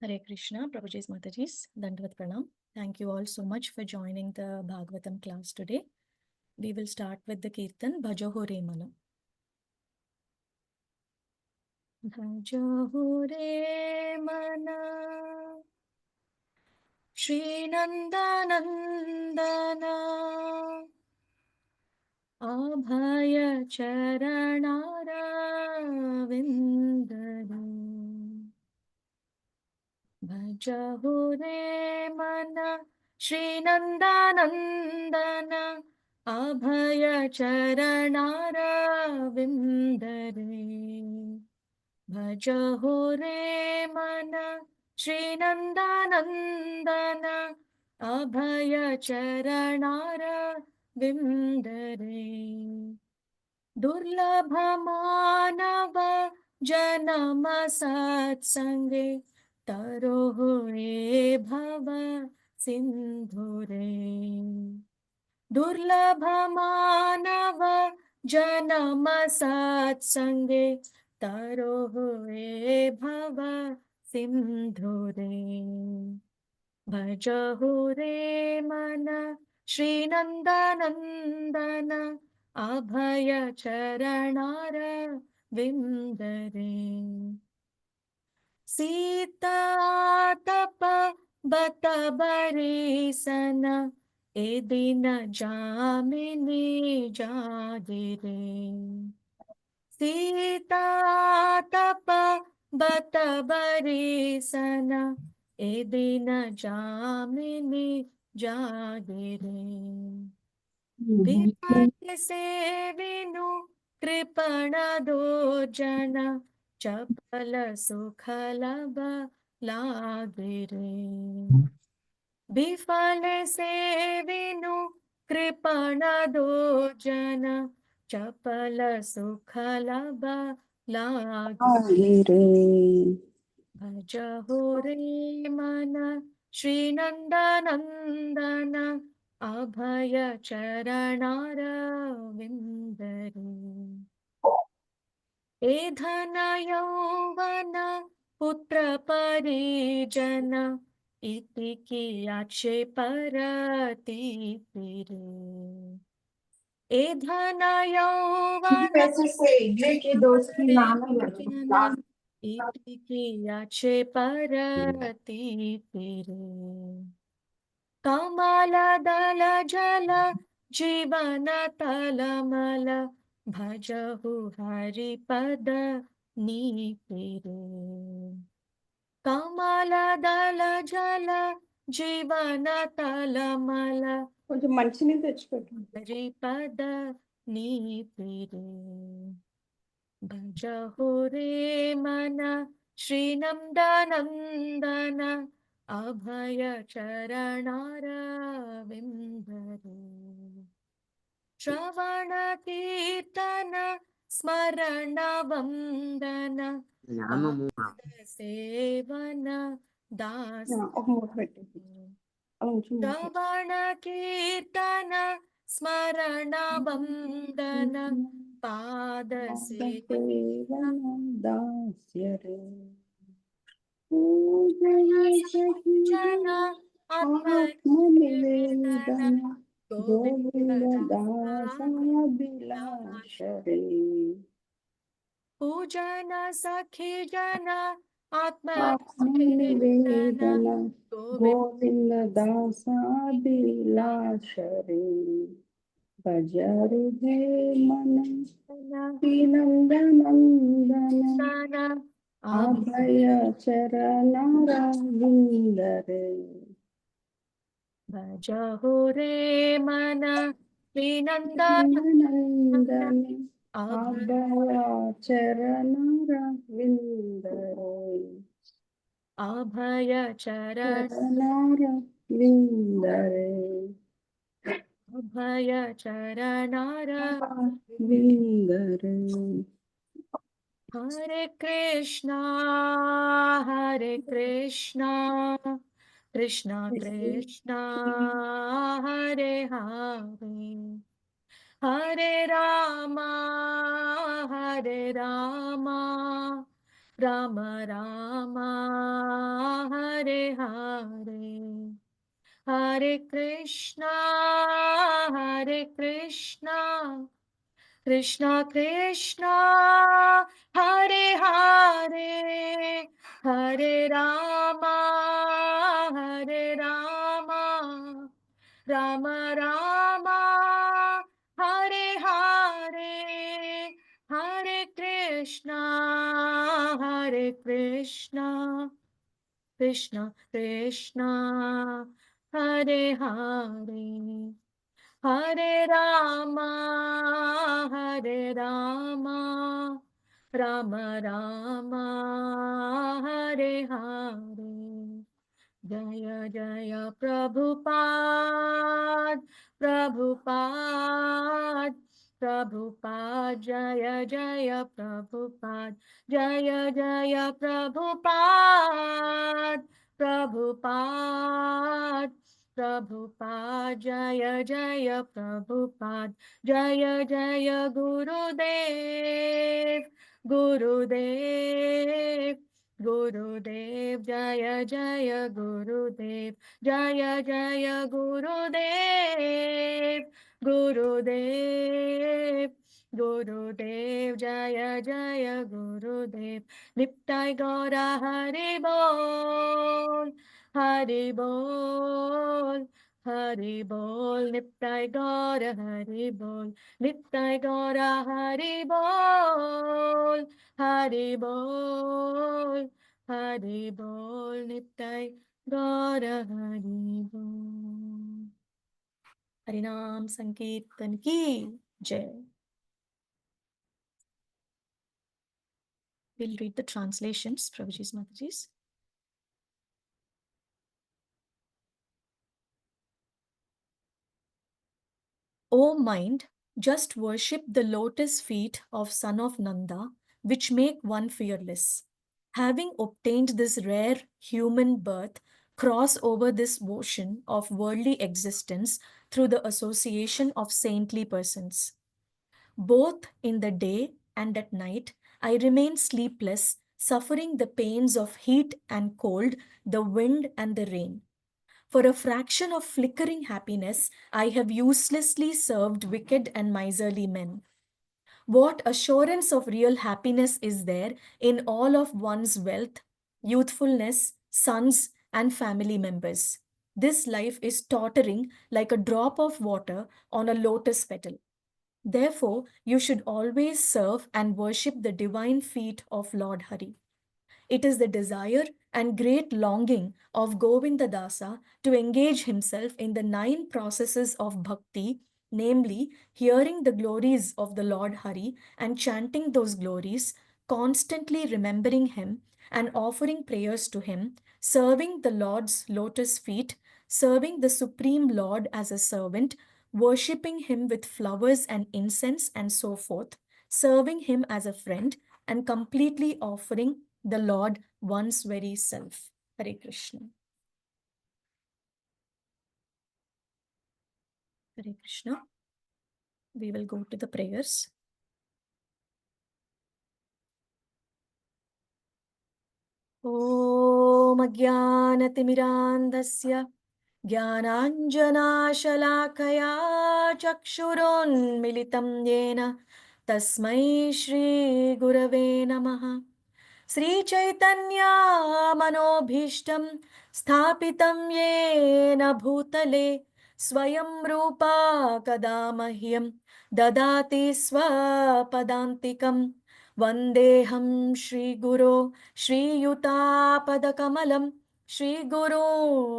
Hare Krishna, Prabhuji's Mataji's, Dandavat Pranam. Thank you all so much for joining the Bhagavatam class today. We will start with the Kirtan Bhajo Re Mana. Bhajo Re Mana Shri Nanda Nandana Abhaya Charanara Vindana Bhajo Re Mana Shri Nanda Nandana Abhaya Charanara Vindare Bhajo Re Mana Shri Nanda Nandana Abhaya Charanara Vindare Durlabha Manava Janama Satsange Tarohe Bhava Sindhure Durlabha Manava Janama Satsange Tarohe Bhava Sindhure Bhajo Re Mana Shri Nanda Nandana Abhaya Charanara Vindare Sita Tapa Bata Barisana Edina Jamini Jagire Sita Tapa Bata Barisana Edina Jamini Jagire Vipati Sevinu Kripana Dojana Chapala Sukhalaba Lagire Bifale Sevinu Kripana Dojana Chapala Sukhalaba Lagire Bhajo Re Mana Shri Nanda Nandana Abhaya Charanara Vindare Edhana Yauvana Putra Parijana Itiki Ache Parati Pire Edhana Yauvana कैसे से इडली के दोस्त की नाम है Parijana Itiki Ache Parati Pire Kamala Dala Jala Jivana Talamala Bhajahu Hari Pada Nipire Kamala Dala Jala Jivana Talamala కొంచెం మంచినీళ్ళు తెచ్చిపెట్టు Hari Pada Nipire Bhajo Re Mana Shri Nanda Nandana Abhaya Charanara Vindare Shravana Kirtana Smarana Vandana Sevana Das ఒక మూత పెట్టేసి అలా ఉంచు Shravana Kirtana Smarana Vandana Pada Sevana దాస్య రే పూజయే Jana ఆత్మనివేదన Govinda Govinda దాసాభిలాష రే Pujana Sakhi Jana Atma ఆత్మనివేదన Govinda Govinda దాసాభిలాష రే భజరు హే మన నందనందన అభయ చరణారవిందరే Bhajo Re Mana Srinanda Nandana Abhaya Abhaya చరణారవిందరే Charan చరణారవిందరే Abhaya Charanara విందరే Hare Krishna Krishna Krishna Hare Hare Hare Rama Rama Rama, Hare Hare, Hare Krishna, Hare Krishna, Krishna Krishna, Hare Hare, Hare Rama, Hare Rama, Rama Rama, Hare Hare, Hare Krishna, Hare Krishna, Krishna Krishna, Hare Hare, Hare Rama, Hare Rama, Rama Rama, Hare Hare. Jaya Jaya Prabhupada, Prabhupada, Prabhupada, Jaya Jaya Prabhupada, Jaya Jaya Prabhupada, Prabhupada, Prabhupada, Jaya Jaya Prabhupada, Jaya Jaya Gurudev, Gurudev, Gurudev, Jaya Jaya Gurudev, Jaya Jaya Gurudev, Gurudev, Gurudev, Jaya Jaya Gurudev, Nittai Gaura Hari Bol, Hari Bol, Hari Bol, Nittai Gaura Hari Bol, Nittai Gaura Hari Bol, Hari Bol, Hari Bol, Nittai Gaura Hari Bol. Harinam Sankirtan ki Jai. We'll read the translations, Prabhuji's Mataji's. O mind, just worship the lotus feet of son of Nanda, which make one fearless. Having obtained this rare human birth, cross over this ocean of worldly existence through the association of saintly persons. Both in the day and at night, I remain sleepless, suffering the pains of heat and cold, the wind and the rain. For a fraction of flickering happiness, I have uselessly served wicked and miserly men. What assurance of real happiness is there in all of one's wealth, youthfulness, sons, and family members? This life is tottering like a drop of water on a lotus petal. Therefore, you should always serve and worship the divine feet of Lord Hari. It is the desire and great longing of Govinda Dasa to engage himself in the 9 processes of bhakti, namely hearing the glories of the Lord Hari and chanting those glories, constantly remembering him and offering prayers to him, serving the Lord's lotus feet, serving the Supreme Lord as a servant, worshipping him with flowers and incense and so forth, serving him as a friend, and completely offering the Lord one's very self. Hare Krishna. Hare Krishna. We will go to the prayers. ॐ अज्ञानतिमिरान्धस्य ज्ञानाञ्जनाशलाकया चक्षुरोन्मिलितं येन तस्मै श्रीगुरवे नमः। श्रीचैतन्यामनोभीष्टं स्थापितं येन भूतले स्वयं रूपा कदा मह्यं ददाति स्वपदान्तिकं। वन्देऽहं श्रीगुरो श्रीयुतापदकमलं श्रीगुरो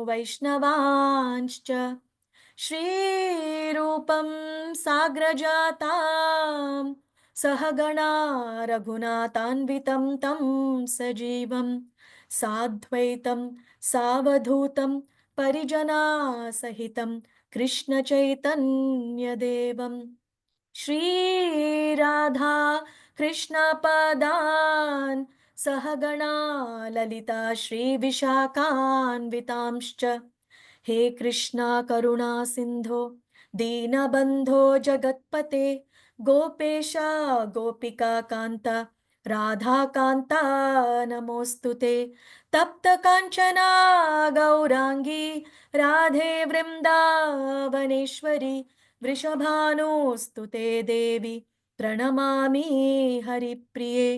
वैष्णवांश्च श्रीरूपं साग्रजातां सहगणा रघुनाथान्वितं तं सजीवं साद्वैतं सावधूतं परिजनासहितं कृष्णचैतन्यदेवं श्रीराधा कृष्णपदान् सहगणा ललिता श्रीविशाखान्वितांश्च हे कृष्णा करुणा सिन्धो दीनबन्धो जगत्पते गोपेशा गोपिका कान्ता राधाकान्ता नमोऽस्तु ते। तप्तकाञ्चना गौराङ्गी राधे वृन्दावनेश्वरी वृषभानुस्तु ते देवी प्रणमामि हरिप्रिये।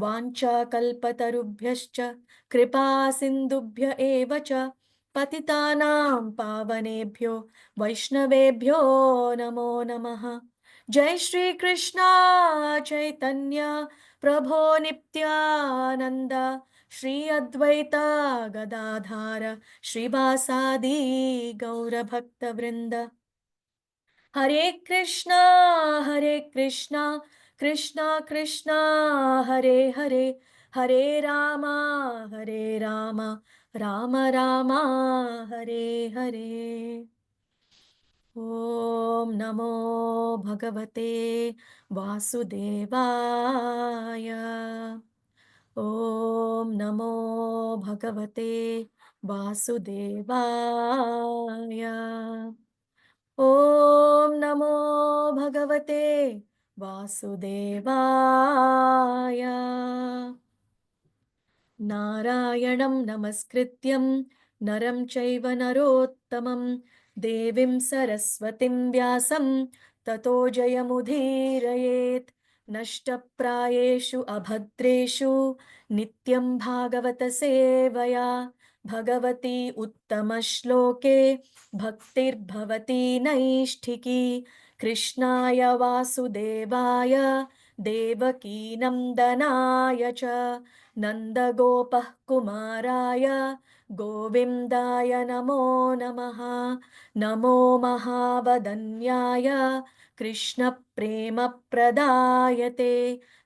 वाञ्छाकल्पतरुभ्यश्च कृपा सिन्धुभ्य एव च पतितानां पावनेभ्यो वैष्णवेभ्यो नमो नमः। जय श्री कृष्ण चैतन्य प्रभो नित्यानंद श्री अद्वैत गदाधार श्रीवासादि गौरभक्तवृंद। हरे कृष्णा कृष्णा कृष्णा हरे हरे, हरे रामा राम राम हरे हरे। ॐ नमो भगवते वासुदेवाय। ॐ नमो भगवते वासुदेवाय। ॐ नमो भगवते वासुदेवाय। नारायणं नमस्कृत्यं नरं चैव नरोत्तमं देवीं सरस्वतीं व्यासं ततो जयमुदीरयेत्। नष्टप्रायेषु अभद्रेषु नित्यं भागवतसेवया भगवती उत्तमश्लोके भक्तिर्भवती नैष्ठिकी। कृष्णाय वासुदेवाय देवकीनन्दनाय च नन्दगोपः कुमाराय गोविन्दाय नमो नमः। नमो महावदन्याय कृष्णप्रेमप्रदायते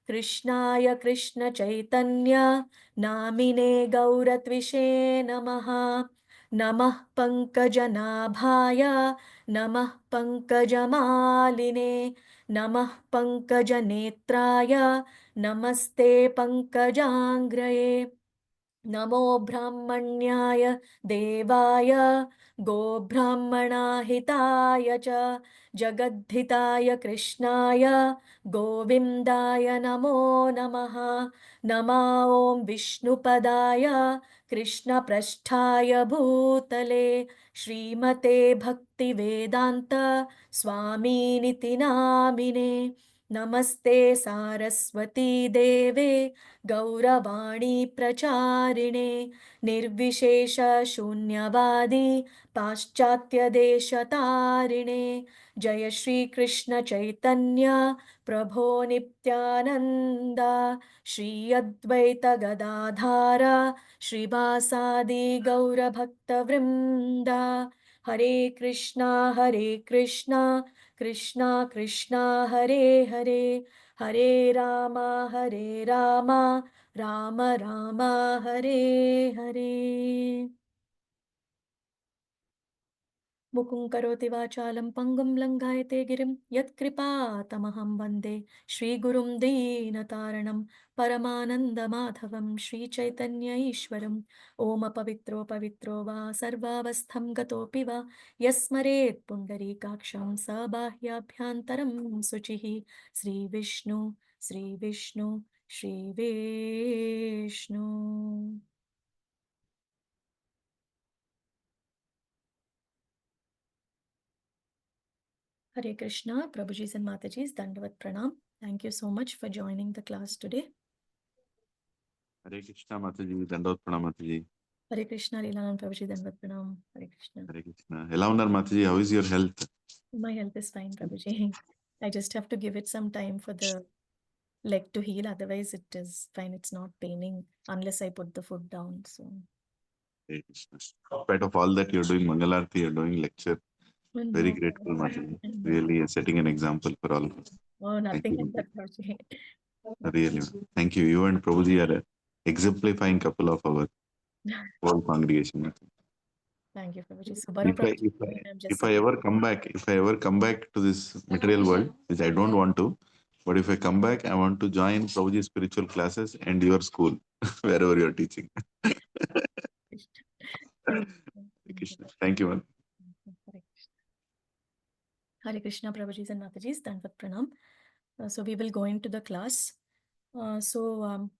कृष्णाय कृष्णचैतन्य नामिने गौरत्विषे नमः। नमः पङ्कजनाभाय नमः पङ्कजमालिने नमः पङ्कजनेत्राय नमस्ते पङ्कजाङ्घ्रये। नमो ब्राह्मण्याय देवाय गोब्राह्मणाहिताय च जगद्धिताय कृष्णाय गोविन्दाय नमो नमः। नमा ॐ विष्णुपदाय कृष्णपृष्ठाय भूतले श्रीमते भक्तिवेदान्त स्वामीनिति नामिने। नमस्ते सारस्वती देवे गौरवाणी प्रचारिणे निर्विशेष शून्यवादी पाश्चात्यदेशतारिणे। जय श्री कृष्ण चैतन्य प्रभो नित्यानंद श्री अद्वैत गदाधार श्रीवासादि गौरभक्तवृंद। हरे कृष्णा कृष्णा कृष्णा हरे हरे, हरे राम राम राम हरे हरे। मुकुं करोति वाचालं पङ्गुं लङ्घयते गिरिं यत्कृपातमहं वन्दे श्रीगुरुं दीनतारणं परमानन्दमाधवं श्रीचैतन्य ईश्वरम्। ॐ अपवित्रो पवित्रो वा सर्वावस्थं गतोऽपि वा यस्मरेत् पुण्डरीकाक्षं स बाह्याभ्यन्तरं शुचिः। Shri Vishnu Shri Vishnu Shri Vishnu. Hare Krishna, Prabhujis and Matajis, Dandavat Pranam. Thank you so much for joining the class today. Hare Krishna Mataji, Dandavat Pranam Mataji. Hare Krishna, Lilananda Prabhuji, Dandavat Pranam. Hare Krishna. Hare Krishna. Hello, Mataji. How is your health? My health is fine, Prabhuji. I just have to give it some time for the leg to heal. Otherwise, it is fine. It's not paining unless I put the foot down. So, Hare Krishna. In spite of all that, you're doing Mangalarti, you're doing lecture. Very no, grateful, Mataji. no. Really setting an example for all of us. Oh, Thank nothing you. like that, Prabhuji. Really. Thank you. You and Prabhuji are an exemplifying couple of our whole congregation. Mataji. Thank you, Prabhuji. So, Baro If I, Prabhuji, if I, I'm just if I ever come back, to this material world, which I don't want to, but if I come back, I want to join Prabhuji's spiritual classes and your school, wherever you're teaching. Krishna. Thank you, man. Hare Krishna, Prabhujis and Matajis, Dandavat Pranam. So we will go into the class. So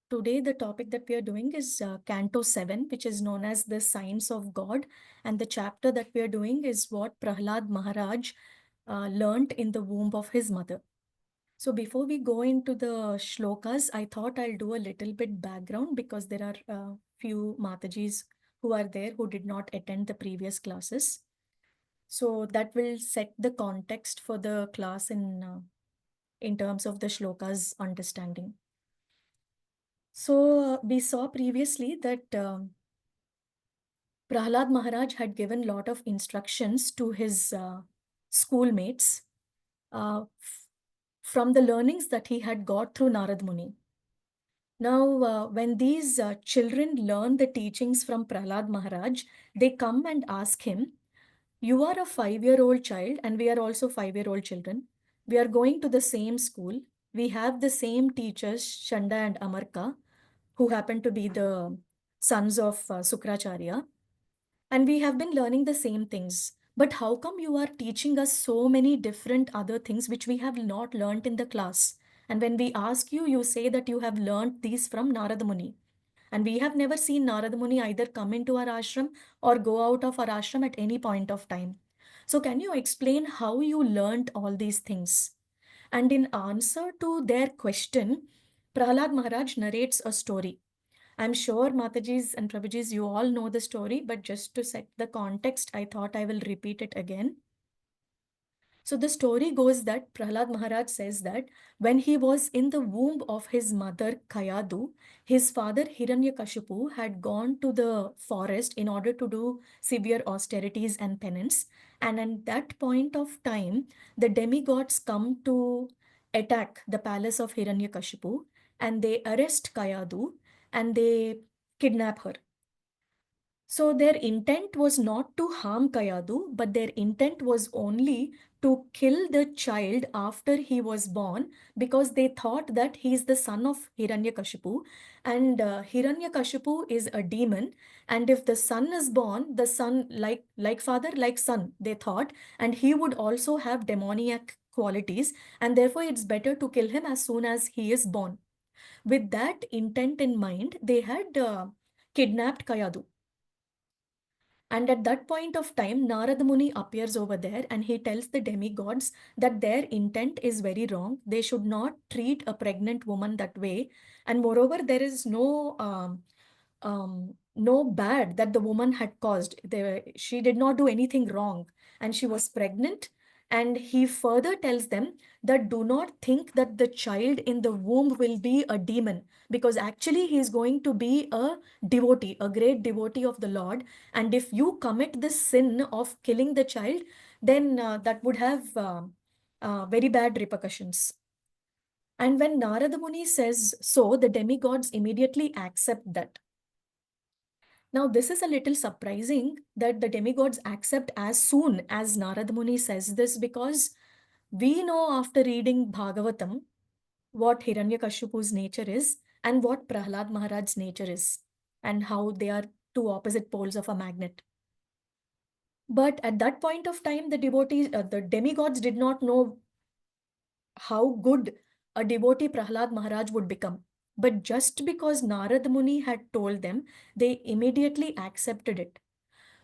today the topic that we are doing is Canto 7, which is known as the Science of God. And the chapter that we are doing is what Prahlad Maharaj learnt in the womb of his mother. So before we go into the shlokas, I thought I'll do a little bit background because there are few Matajis who are there who did not attend the previous classes. So that will set the context for the class in terms of the shlokas understanding. So we saw previously that Prahlad Maharaj had given lot of instructions to his schoolmates from the learnings that he had got through Narad Muni. Now, when these children learn the teachings from Prahlad Maharaj, they come and ask him, "You are a 5-year-old child, and we are also 5-year-old children. We are going to the same school. We have the same teachers, Shanda and Amarka, who happen to be the sons of Sukracharya. And we have been learning the same things. But how come you are teaching us so many different other things which we have not learnt in the class? And when we ask you, you say that you have learnt these from Narada Muni. And we have never seen Narada Muni either come into our ashram or go out of our ashram at any point of time. So, can you explain how you learnt all these things? And in answer to their question, Prahlad Maharaj narrates a story. I'm sure Matajis and Prabhujis, you all know the story, but just to set the context, I thought I will repeat it again. So the story goes that Prahlad Maharaj says that when he was in the womb of his mother Kayadu, his father Hiranyakashipu had gone to the forest in order to do severe austerities and penance. And at that point of time, the demigods come to attack the palace of Hiranyakashipu and they arrest Kayadu and they kidnap her. So their intent was not to harm Kayadu, but their intent was only to kill the child after he was born because they thought that he is the son of Hiranyakashipu and Hiranyakashipu is a demon, and if the son is born, the son like father like son, they thought, and he would also have demoniac qualities, and therefore it's better to kill him as soon as he is born. With that intent in mind, they had kidnapped Kayadu. And at that point of time, Narad Muni appears over there and he tells the demigods that their intent is very wrong. They should not treat a pregnant woman that way. And moreover, there is no bad that the woman had caused. She did not do anything wrong and she was pregnant. And he further tells them that do not think that the child in the womb will be a demon because actually he is going to be a devotee, a great devotee of the Lord. And if you commit this sin of killing the child, then that would have very bad repercussions. And when Narada Muni says so, the demigods immediately accept that. Now, this is a little surprising that the demigods accept as soon as Narada Muni says this because we know after reading Bhagavatam what Hiranyakashipu's nature is and what Prahlad Maharaj's nature is and how they are two opposite poles of a magnet. But at that point of time, the demigods did not know how good a devotee Prahlad Maharaj would become. But just because Narad Muni had told them, they immediately accepted it.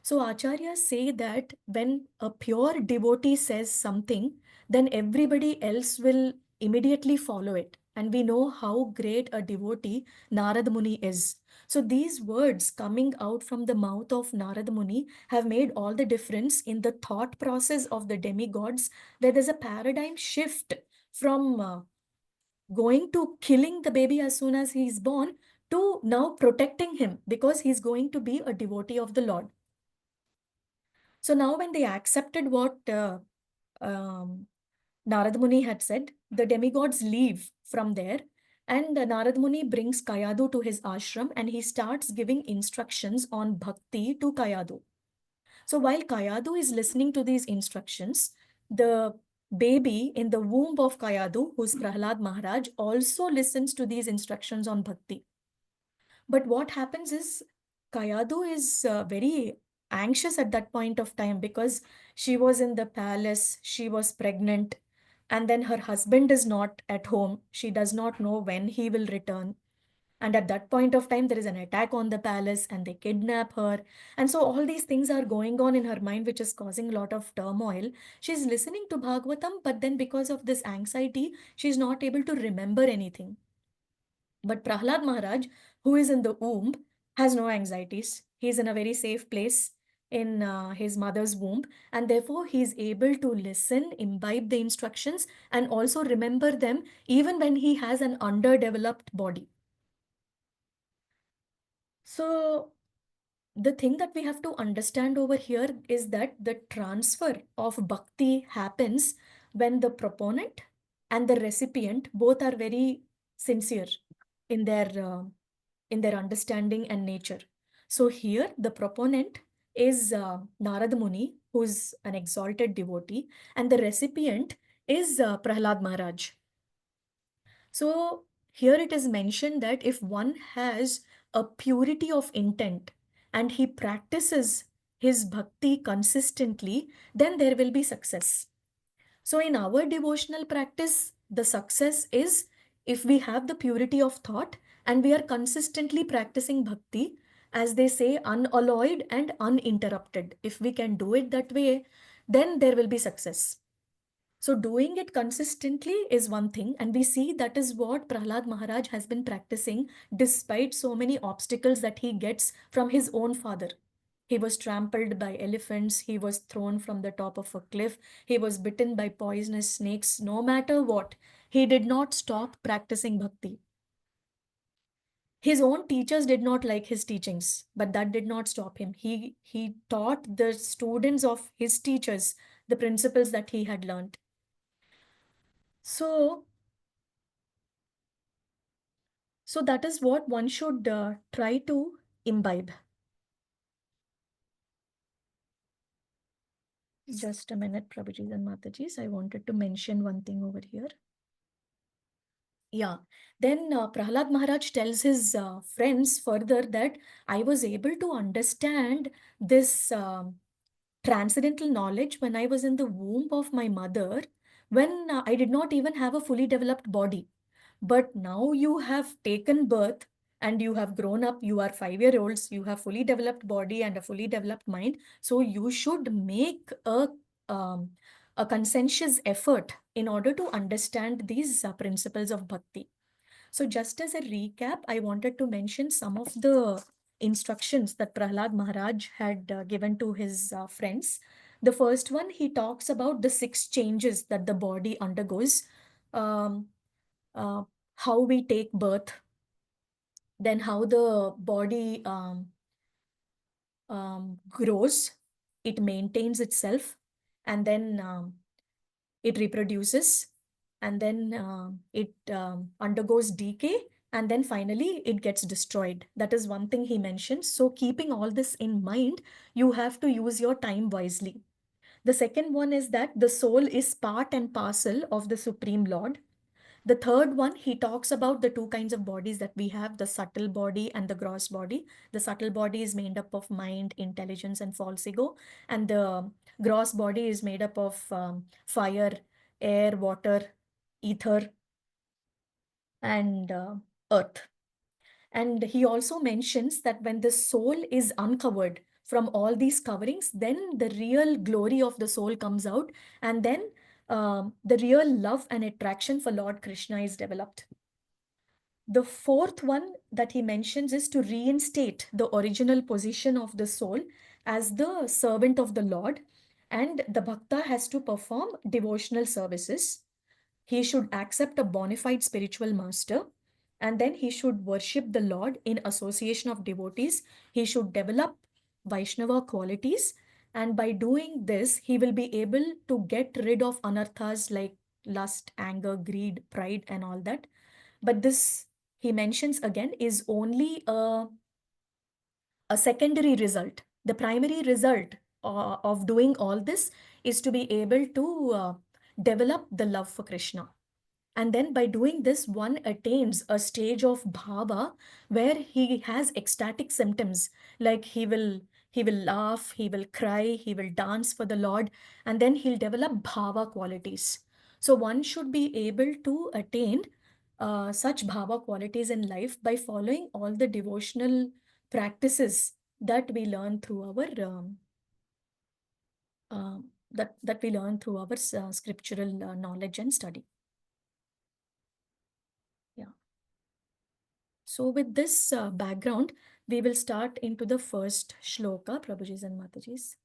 So acharyas say that when a pure devotee says something, then everybody else will immediately follow it. And we know how great a devotee Narad Muni is. So these words coming out from the mouth of Narad Muni have made all the difference in the thought process of the demigods, where there's a paradigm shift from going to killing the baby as soon as he's born to now protecting him because he's going to be a devotee of the Lord. So now, when they accepted what Narad Muni had said, the demigods leave from there, and Narad Muni brings Kayadu to his ashram and he starts giving instructions on bhakti to Kayadu. So while Kayadu is listening to these instructions, the baby in the womb of Kayadu, who's Prahlad Maharaj, also listens to these instructions on bhakti. But what happens is Kayadu is very anxious at that point of time because she was in the palace, she was pregnant, And then her husband is not at home. She does not know when he will return. And at that point of time, there is an attack on the palace and they kidnap her. And so all these things are going on in her mind, which is causing a lot of turmoil. She's listening to Bhagavatam, but then because of this anxiety, she's not able to remember anything. But Prahlad Maharaj, who is in the womb, has no anxieties. He's in a very safe place in his mother's womb, and therefore he is able to listen, imbibe the instructions, and also remember them even when he has an underdeveloped body. So, the thing that we have to understand over here is that the transfer of bhakti happens when the proponent and the recipient both are very sincere in their uh, in their understanding and nature. So here the proponent is Narad Muni, who's an exalted devotee, and the recipient is Prahlad Maharaj. So here it is mentioned that if one has a purity of intent and he practices his bhakti consistently, then there will be success. So in our devotional practice, the success is if we have the purity of thought and we are consistently practicing bhakti, as they say, unalloyed and uninterrupted. If we can do it that way, then there will be success. So doing it consistently is one thing, and we see that is what Prahlad Maharaj has been practicing despite so many obstacles that he gets from his own father. He was trampled by elephants, he was thrown from the top of a cliff, he was bitten by poisonous snakes. No matter what, he did not stop practicing bhakti. His own teachers did not like his teachings, but that did not stop him. He taught the students of his teachers the principles that he had learned. So So that is what one should try to imbibe. Just a minute, Prabhujis and Matajis. I wanted to mention one thing over here. Yeah. Then Prahlad Maharaj tells his friends further that I was able to understand this transcendental knowledge when I was in the womb of my mother, when I did not even have a fully developed body. But now you have taken birth and you have grown up, you are 5 year olds, you have fully developed body and a fully developed mind. So you should make um, a conscientious effort in order to understand these principles of bhakti. So just as a recap, I wanted to mention some of the instructions that Prahlad Maharaj had given to his friends. The first one, he talks about the 6 changes that the body undergoes. Um, uh, how we take birth, then how the body grows, it maintains itself, and then it reproduces, and then it undergoes decay, and then finally it gets destroyed. That is one thing he mentions. So, keeping all this in mind, you have to use your time wisely. The second one is that the soul is part and parcel of the Supreme Lord. The third one, he talks about the two kinds of bodies that we have, the subtle body and the gross body. The subtle body is made up of mind, intelligence, and false ego. And the gross body is made up of fire, air, water, ether, and earth. And he also mentions that when the soul is uncovered from all these coverings, then the real glory of the soul comes out, and then the real love and attraction for Lord Krishna is developed. The fourth one that he mentions is to reinstate the original position of the soul as the servant of the Lord, and the bhakta has to perform devotional services. He should accept a bona fide spiritual master, and then he should worship the Lord in association of devotees. He should develop Vaishnava qualities, and by doing this, he will be able to get rid of anarthas like lust, anger, greed, pride, and all that. But this, he mentions again, is only a secondary result. The primary result of doing all this is to be able to develop the love for Krishna. And then by doing this, one attains a stage of bhava where he has ecstatic symptoms, like he will laugh, he will cry, he will dance for the Lord, and then he'll develop bhava qualities. So one should be able to attain such bhava qualities in life by following all the devotional practices that we learn through our that we learn through our scriptural knowledge and study. Yeah. So with this background, we will start into the first shloka, Prabhujis and Matajis.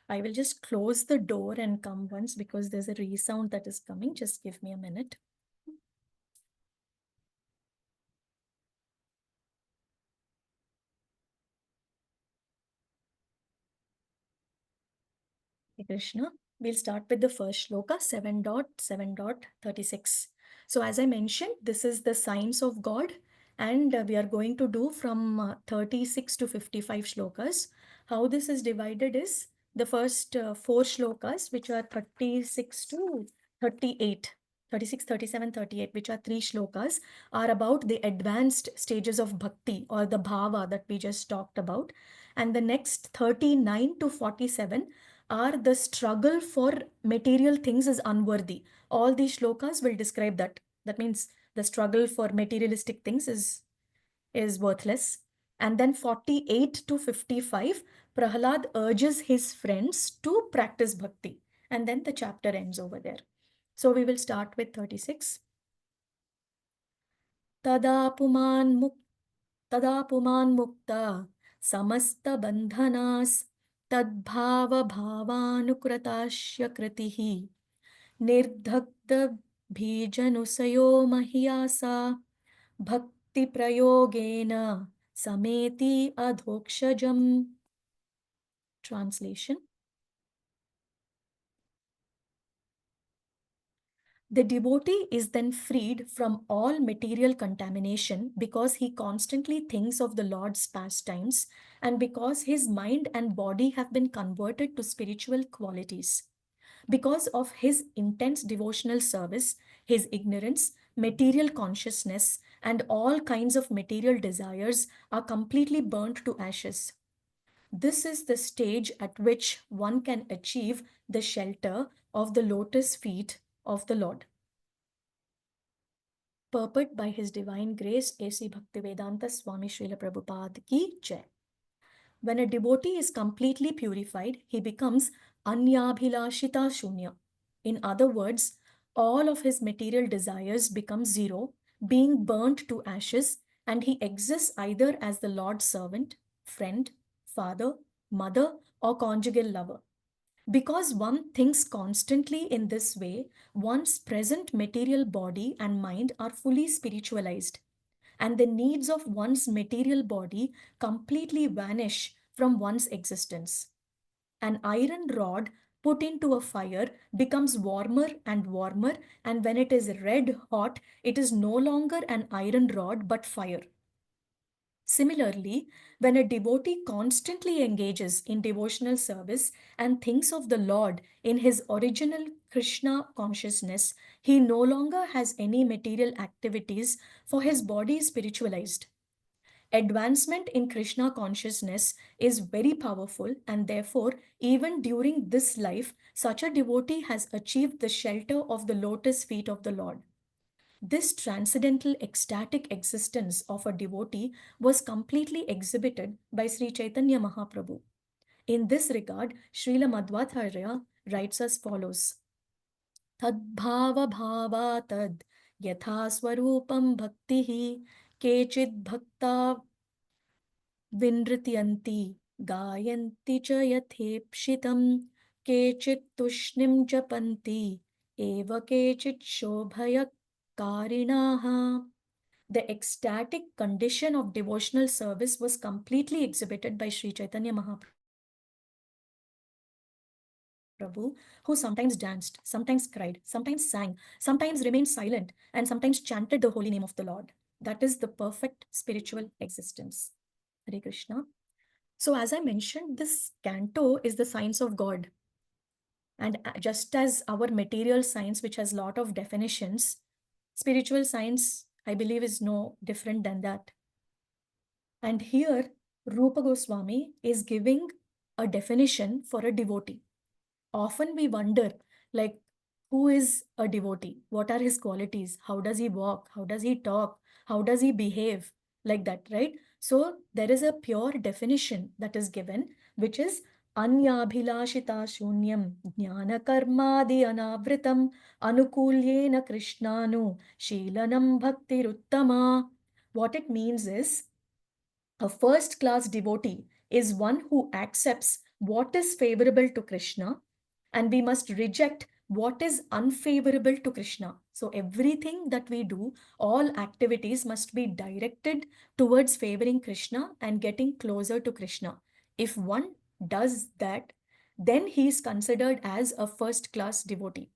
I will just close the door and come once because there's a resound that is coming. Just give me a minute. Hare Krishna. We'll start with the first shloka 7.7.36. So, as I mentioned, this is the science of God, and we are going to do from 36 to 55 shlokas. How this is divided is the first four shlokas, which are 36 to 38. 36, 37, 38, which are three shlokas, are about the advanced stages of bhakti or the bhava that we just talked about. And the next 39 to 47 are the struggle for material things is unworthy. All these shlokas will describe that. That means the struggle for materialistic things is worthless. And then 48 to 55, Prahlad urges his friends to practice bhakti. And then the chapter ends over there. So we will start with 36. Tadapuman muk Tadapuman mukta samasta bandhanas tadbhava bhavanukratasya kritihi nirdhagda bhijanusayo mahyasa bhakti prayogena sameti adhokshajam. Translation. The devotee is then freed from all material contamination because he constantly thinks of the Lord's pastimes and because his mind and body have been converted to spiritual qualities. Because of his intense devotional service, his ignorance, material consciousness, and all kinds of material desires are completely burnt to ashes. This is the stage at which one can achieve the shelter of the lotus feet of the Lord. Purport by His Divine Grace A.C. Bhaktivedanta Swami Srila Prabhupada Ki Jai. When a devotee is completely purified, he becomes Anyabhilashita Shunya. In other words, all of his material desires become zero, being burnt to ashes, and he exists either as the Lord's servant, friend, father, mother, or conjugal lover. Because one thinks constantly in this way, one's present material body and mind are fully spiritualized, and the needs of one's material body completely vanish from one's existence. An iron rod put into a fire becomes warmer and warmer, and when it is red hot, it is no longer an iron rod but fire. Similarly, when a devotee constantly engages in devotional service and thinks of the Lord in his original Krishna consciousness, he no longer has any material activities, for his body is spiritualized. Advancement in Krishna consciousness is very powerful, and therefore, even during this life, such a devotee has achieved the shelter of the lotus feet of the Lord. This transcendental ecstatic existence of a devotee was completely exhibited by Sri Chaitanya Mahaprabhu. In this regard, Srila Madhvacharya writes as follows: Tadbhava bhava tad yatha swarupam bhaktihi kechid bhakta विनृत्यन्ति गायन्ति च यथेप्सितं केचित् तुष्णीं जपन्ति एव केचित् शोभयकारिणाः. The ecstatic condition of devotional service was completely exhibited by Sri Chaitanya Mahaprabhu, who sometimes danced, sometimes cried, sometimes sang, sometimes remained silent, and sometimes chanted the holy name of the Lord. That is the perfect spiritual existence. Hare Krishna. So, as I mentioned, this canto is the science of God. And just as our material science, which has a lot of definitions, spiritual science, I believe, is no different than that. And here, Rupa Goswami is giving a definition for a devotee. Often we wonder, like, who is a devotee? What are his qualities? How does he walk? How does he talk? How does he behave? Like that, right? So there is a pure definition that is given, which is Anyabhilashita shunyam jnana karmadi anavritam anukulyena krishnanu shilanam bhaktiruttama. What it means is a first class devotee is one who accepts what is favorable to Krishna, and we must reject what is unfavorable to Krishna. So, everything that we do, all activities must be directed towards favoring Krishna and getting closer to Krishna. If one does that, then he is considered as a first class devotee,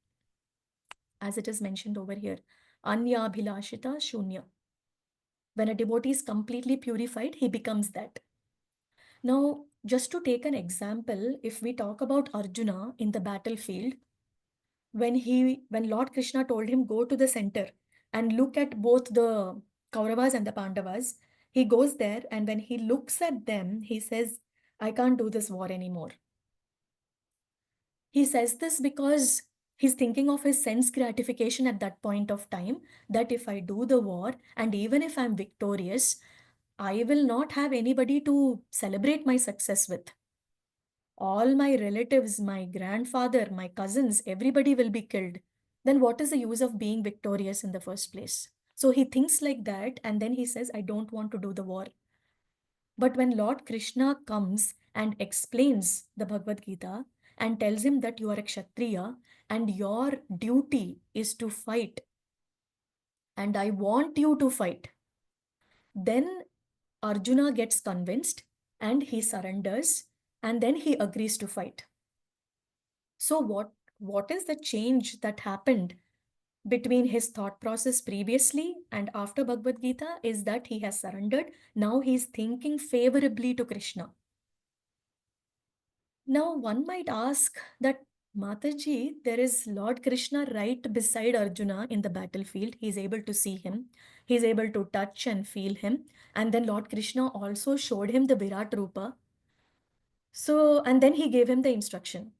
as it is mentioned over here. Anya Bhilashita Shunya. When a devotee is completely purified, he becomes that. Now, just to take an example, if we talk about Arjuna in the battlefield, when Lord Krishna told him go to the center and look at both the Kauravas and the Pandavas, he goes there and when he looks at them, he says, I can't do this war anymore. He says this because he's thinking of his sense gratification at that point of time, that if I do the war and even if I'm victorious, I will not have anybody to celebrate my success with. All my relatives, my grandfather, my cousins, everybody will be killed. Then what is the use of being victorious in the first place? So he thinks like that and then he says, I don't want to do the war. But when Lord Krishna comes and explains the Bhagavad Gita and tells him that you are a Kshatriya and your duty is to fight and I want you to fight, then Arjuna gets convinced and he surrenders and then he agrees to fight. So what is the change that happened between his thought process previously and after Bhagavad Gita is that he has surrendered. Now he is thinking favorably to Krishna. Now one might ask that Mataji, there is Lord Krishna right beside Arjuna in the battlefield. He is able to see him. He is able to touch and feel him. And then Lord Krishna also showed him the Virat Rupa. So, and then he gave him the instruction.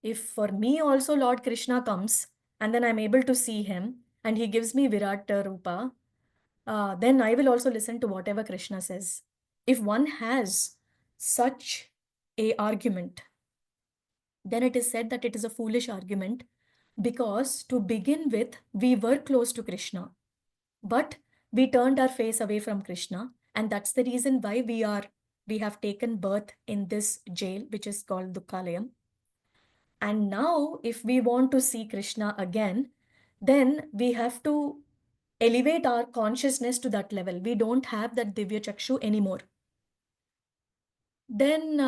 If for me also Lord Krishna comes and then I'm able to see him and he gives me Virat Rupa, then I will also listen to whatever Krishna says. If one has such a argument, then it is said that it is a foolish argument because to begin with, we were close to Krishna, but we turned our face away from Krishna. And that's the reason why we have taken birth in this jail, which is called Dukkalayam. And now, if we want to see Krishna again, then we have to elevate our consciousness to that level. We don't have that Divya Chakshu anymore. Then,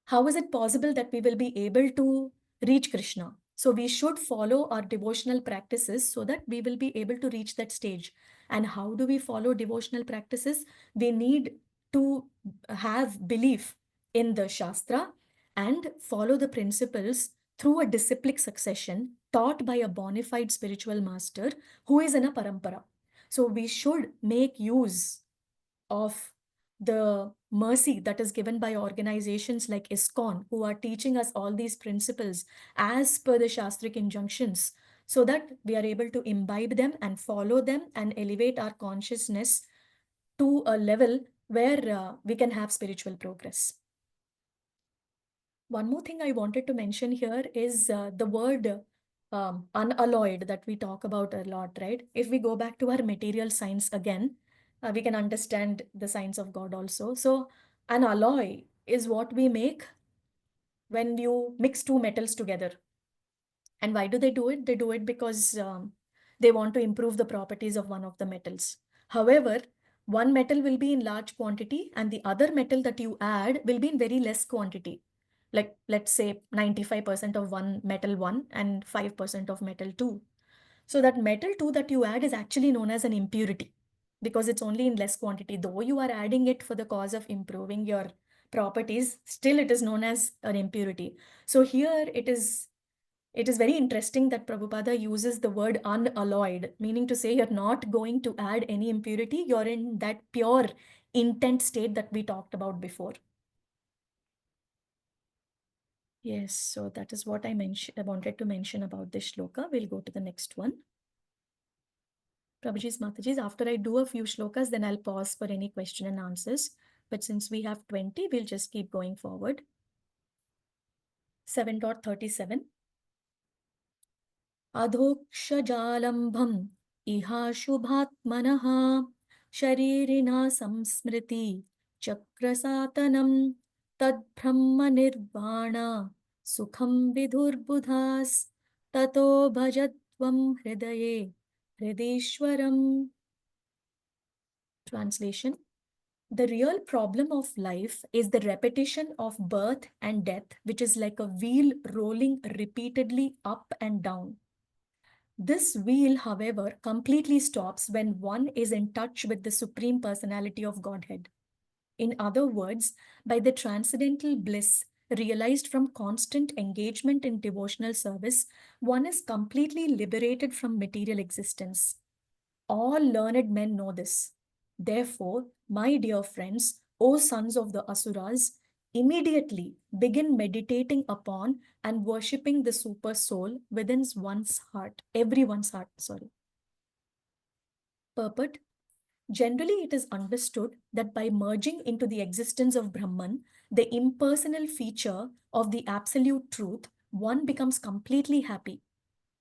how is it possible that we will be able to reach Krishna? So, we should follow our devotional practices so that we will be able to reach that stage. And how do we follow devotional practices? We need to have belief in the Shastra and follow the principles through a disciplic succession taught by a bona fide spiritual master who is in a parampara. So, we should make use of the mercy that is given by organizations like ISKCON, who are teaching us all these principles as per the Shastric injunctions, so that we are able to imbibe them and follow them and elevate our consciousness to a level where we can have spiritual progress. One more thing I wanted to mention here is the word unalloyed that we talk about a lot, right? If we go back to our material science again, we can understand the science of God also. So, an alloy is what we make when you mix two metals together. And why do they do it? They do it because they want to improve the properties of one of the metals. However, one metal will be in large quantity and the other metal that you add will be in very less quantity. Like let's say 95% of one metal 1 and 5% of metal 2. So that metal 2 that you add is actually known as an impurity because it's only in less quantity. Though you are adding it for the cause of improving your properties, still it is known as an impurity. So here it is very interesting that Prabhupada uses the word unalloyed, meaning to say you're not going to add any impurity, you're in that pure intent state that we talked about before. Yes, so that is what I wanted to mention about this shloka. We'll go to the next one. Prabhuji's Mataji's, after I do a few shlokas, then I'll pause for any question and answers. But since we have 20, we'll just keep going forward. 7.37. अधोक्षजालम्भम् इहाशुभात्मनः शरीरिणा संस्मृति चक्रसातनं तद्ब्रह्मनिर्वाण सुखं विदुर्बुधास् ततो भजत्वं हृदये हृदीश्वरम्. Translation: the real problem of life is the repetition of birth and death, which is like a wheel rolling repeatedly up and down. This wheel, however, completely stops when one is in touch with the Supreme Personality of Godhead. In other words, by the transcendental bliss realized from constant engagement in devotional service, one is completely liberated from material existence. All learned men know this. Therefore, my dear friends, O sons of the Asuras, immediately begin meditating upon and worshipping the super soul within one's heart, everyone's heart, sorry. Purport: generally, it is understood that by merging into the existence of Brahman, the impersonal feature of the absolute truth, one becomes completely happy.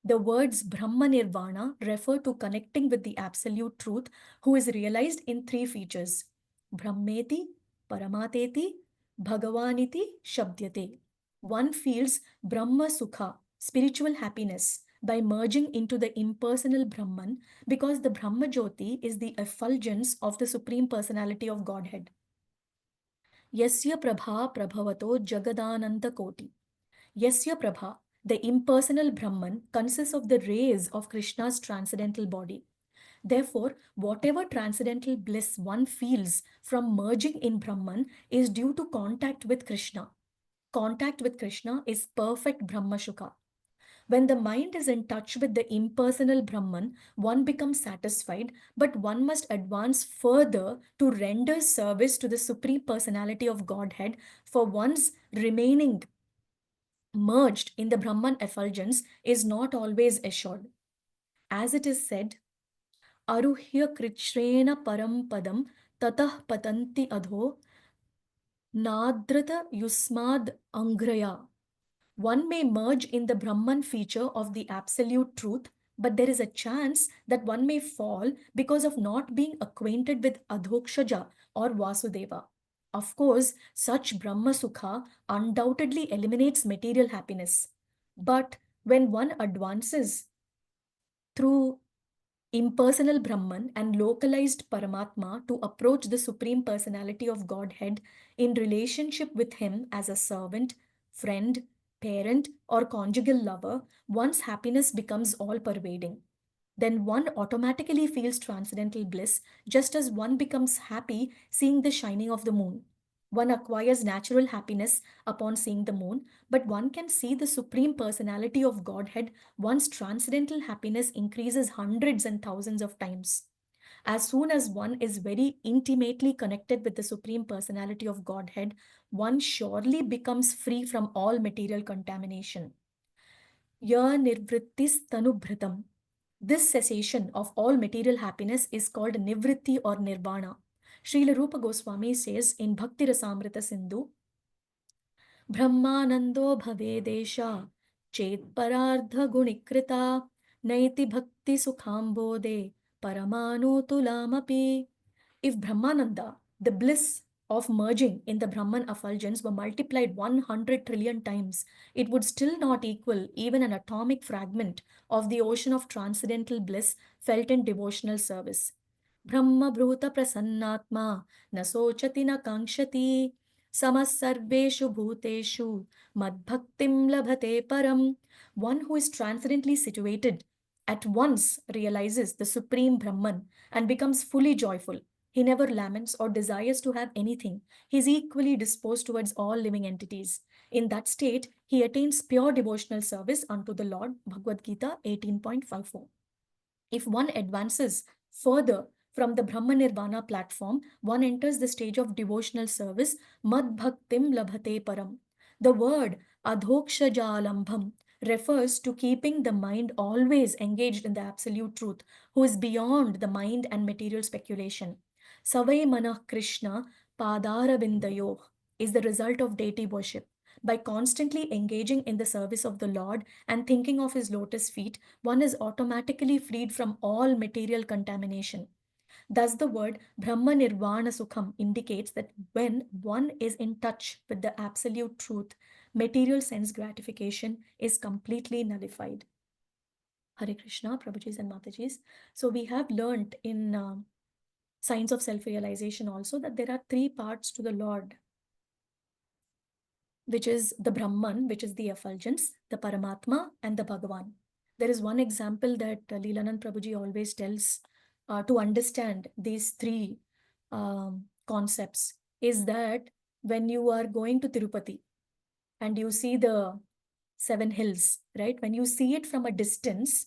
The words Brahma Nirvana refer to connecting with the absolute truth, who is realized in three features: Brahmeti, Paramateti, Bhagavaniti, Shabdyate. One feels Brahma Sukha, spiritual happiness, by merging into the impersonal Brahman, because the Brahma Jyoti is the effulgence of the Supreme Personality of Godhead. Yasya Prabha Prabhavato Jagadananta Koti. Yasya Prabha, the impersonal Brahman, consists of the rays of Krishna's transcendental body. Therefore, whatever transcendental bliss one feels from merging in Brahman is due to contact with Krishna. Contact with Krishna is perfect Brahma Shuka. When the mind is in touch with the impersonal Brahman, one becomes satisfied, but one must advance further to render service to the Supreme Personality of Godhead for one's remaining merged in the Brahman effulgence is not always assured. As it is said, Aruhya Krichrena Param Padam Tatah Patanti Adho Nadrata Yusmad Angraya. One may merge in the Brahman feature of the absolute truth, but there is a chance that one may fall because of not being acquainted with Adhokshaja or Vasudeva. Of course, such Brahma Sukha undoubtedly eliminates material happiness. But when one advances through impersonal Brahman and localized Paramatma to approach the Supreme Personality of Godhead in relationship with Him as a servant, friend, parent, or conjugal lover, one's happiness becomes all pervading. Then one automatically feels transcendental bliss, just as one becomes happy seeing the shining of the moon. One acquires natural happiness upon seeing the moon, but one can see the Supreme Personality of Godhead. One's transcendental happiness increases hundreds and thousands of times. As soon as one is very intimately connected with the Supreme Personality of Godhead, one surely becomes free from all material contamination. Ya nirvrittis tanubhritam. This cessation of all material happiness is called nivritti or nirvana. Srila Rupa Goswami says in Bhakti Rasamrita Sindhu, Brahmanando bhavedesha chet parardha gunikrita naiti bhakti sukhambode paramano tulamapi. If Brahmananda, the bliss of merging in the Brahman effulgence, were multiplied 100 trillion times, it would still not equal even an atomic fragment of the ocean of transcendental bliss felt in devotional service. Brahma Bhuta Prasannatma Nasochati na Kankshati Samas Sarveshu Bhuteshu Madbhaktim Labhate Param. One who is transcendently situated at once realizes the Supreme Brahman and becomes fully joyful. He never laments or desires to have anything. He is equally disposed towards all living entities. In that state, he attains pure devotional service unto the Lord. Bhagavad Gita 18.54. If one advances further from the Brahma Nirvana platform, one enters the stage of devotional service, Mad Bhaktim Labhate Param. The word Adhokshajalambham refers to keeping the mind always engaged in the absolute truth, who is beyond the mind and material speculation. Savai Manah Krishna Padaravindayo is the result of deity worship. By constantly engaging in the service of the Lord and thinking of his lotus feet, one is automatically freed from all material contamination. Thus, the word Brahma Nirvana Sukham indicates that when one is in touch with the absolute truth, material sense gratification is completely nullified. Hare Krishna, Prabhujis and Matajis. So, we have learnt in Science of Self Realization also that there are three parts to the Lord, which is the Brahman, which is the effulgence, the Paramatma, and the Bhagavan. There is one example that Lilanand Prabhuji always tells to understand these three concepts is that when you are going to Tirupati and you see the seven hills, right? When you see it from a distance,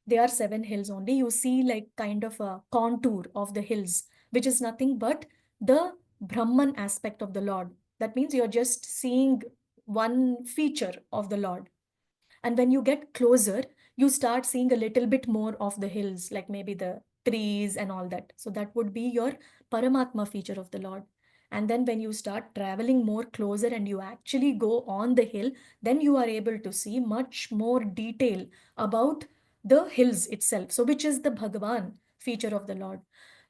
they are seven hills only. You see like kind of a contour of the hills, which is nothing but the Brahman aspect of the Lord. That means you're just seeing one feature of the Lord. And when you get closer, you start seeing a little bit more of the hills, like maybe the trees and all that. So that would be your Paramatma feature of the Lord. And then when you start traveling more closer and you actually go on the hill, then you are able to see much more detail about the hills itself. So, which is the Bhagavan feature of the Lord.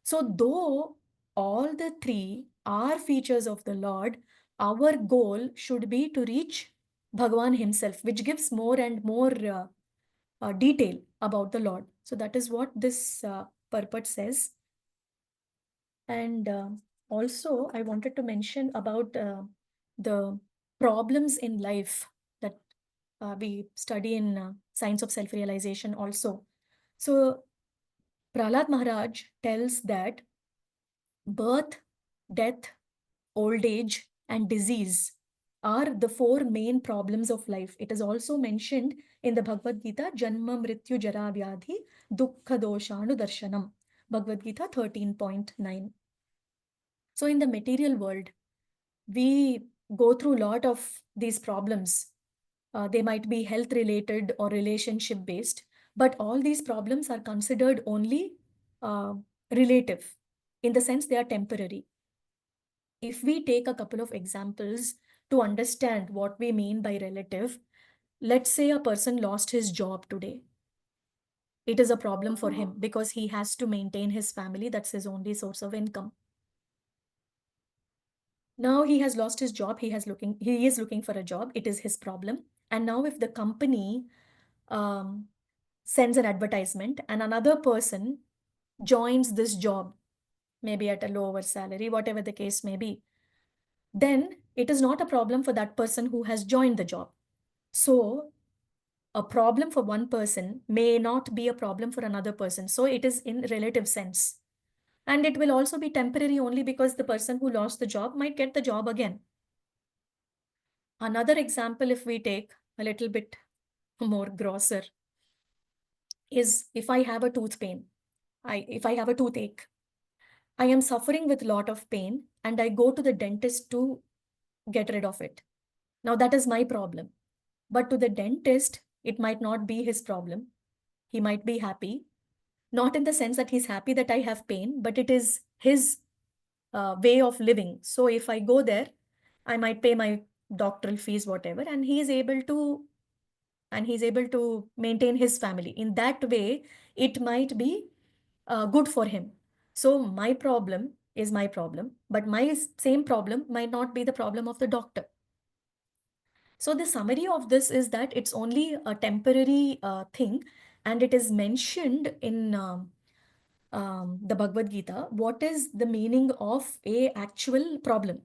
So, though all the three are features of the Lord, our goal should be to reach Bhagavan himself, which gives more and more detail about the Lord. So that is what this purport says. And also, I wanted to mention about the problems in life that we study in Science of Self-Realization also. So Prahlad Maharaj tells that birth, death, old age, and disease are the four main problems of life. It is also mentioned in the Bhagavad Gita, Janma Mrityu Jara Vyadhi Dukkha Doshanu Darshanam, Bhagavad Gita 13.9. So in the material world, we go through a lot of these problems. They might be health related or relationship based, but all these problems are considered only uh, relative in the sense they are temporary. If we take a couple of examples to understand what we mean by relative, let's say a person lost his job today. It is a problem for him because he has to maintain his family. That's his only source of income. Now he has lost his job. He is looking for a job. It is his problem. And now if the company um, sends an advertisement and another person joins this job, maybe at a lower salary, whatever the case may be, then it is not a problem for that person who has joined the job. So a problem for one person may not be a problem for another person. So it is in relative sense. And it will also be temporary only because the person who lost the job might get the job again. Another example, if we take a little bit more grosser, is if I have a tooth pain, if I have a toothache, I am suffering with a lot of pain and I go to the dentist to get rid of it. Now that is my problem. But to the dentist, it might not be his problem. He might be happy, not in the sense that he's happy that I have pain, but it is his way of living. So if I go there, I might pay my doctoral fees, whatever, and he's able to maintain his family. In that way, it might be good for him. So my problem is my problem, but my same problem might not be the problem of the doctor. So the summary of this is that it's only a temporary thing, and it is mentioned in the Bhagavad Gita. What is the meaning of a actual problem?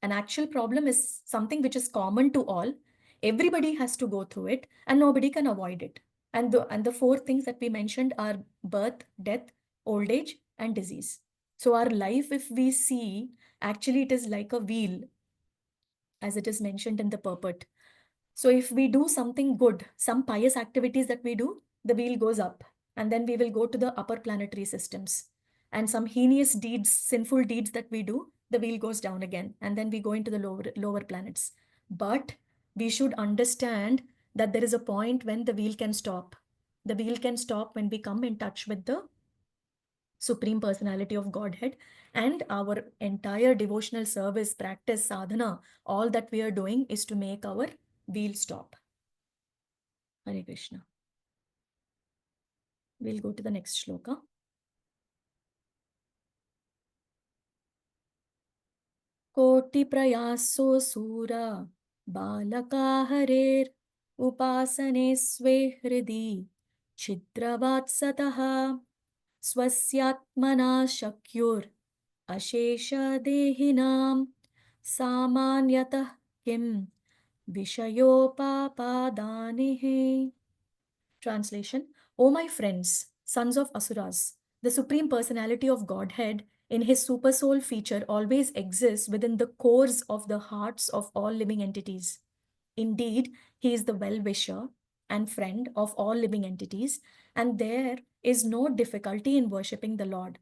An actual problem is something which is common to all. Everybody has to go through it, and nobody can avoid it. And the four things that we mentioned are birth, death, old age, and disease. So our life, if we see, actually it is like a wheel, as it is mentioned in the purport. So if we do something good, some pious activities that we do, the wheel goes up, and then we will go to the upper planetary systems. And some heinous deeds, sinful deeds that we do, the wheel goes down again, and then we go into the lower planets. But We should understand that there is a point when the wheel can stop. The wheel can stop when we come in touch with the Supreme Personality of Godhead, and our entire devotional service, practice, sadhana, all that we are doing is to make our wheel stop. Hare Krishna. We'll go to the next shloka. Koti prayaso sura balaka harer upasane sve hridi chidravatsataha swasyatmana shakyur ashesha dehinam samanyatah kim vishayopapadanihe. Translation: O my friends, sons of Asuras, the Supreme Personality of Godhead in his Supersoul feature always exists within the cores of the hearts of all living entities. Indeed, he is the well-wisher and friend of all living entities, and there is no difficulty in worshipping the Lord.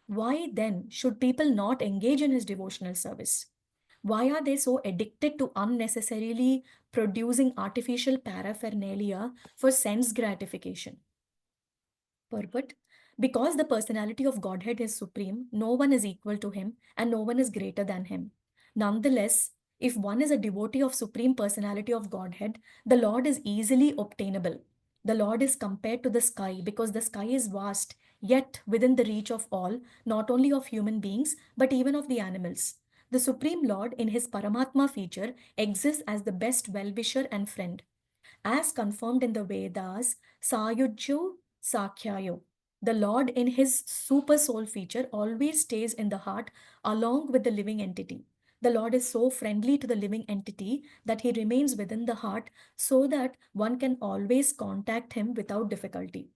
Why then should people not engage in his devotional service? Why are they so addicted to unnecessarily producing artificial paraphernalia for sense gratification? Purport: because the personality of Godhead is supreme, no one is equal to him and no one is greater than him. Nonetheless, if one is a devotee of Supreme Personality of Godhead, the Lord is easily obtainable. The Lord is compared to the sky because the sky is vast, yet within the reach of all, not only of human beings, but even of the animals. The Supreme Lord, in his Paramatma feature, exists as the best well-wisher and friend. As confirmed in the Vedas, Sayujyo Sakhyayo. The Lord, in his super soul feature, always stays in the heart along with the living entity. The Lord is so friendly to the living entity that he remains within the heart so that one can always contact him without difficulty.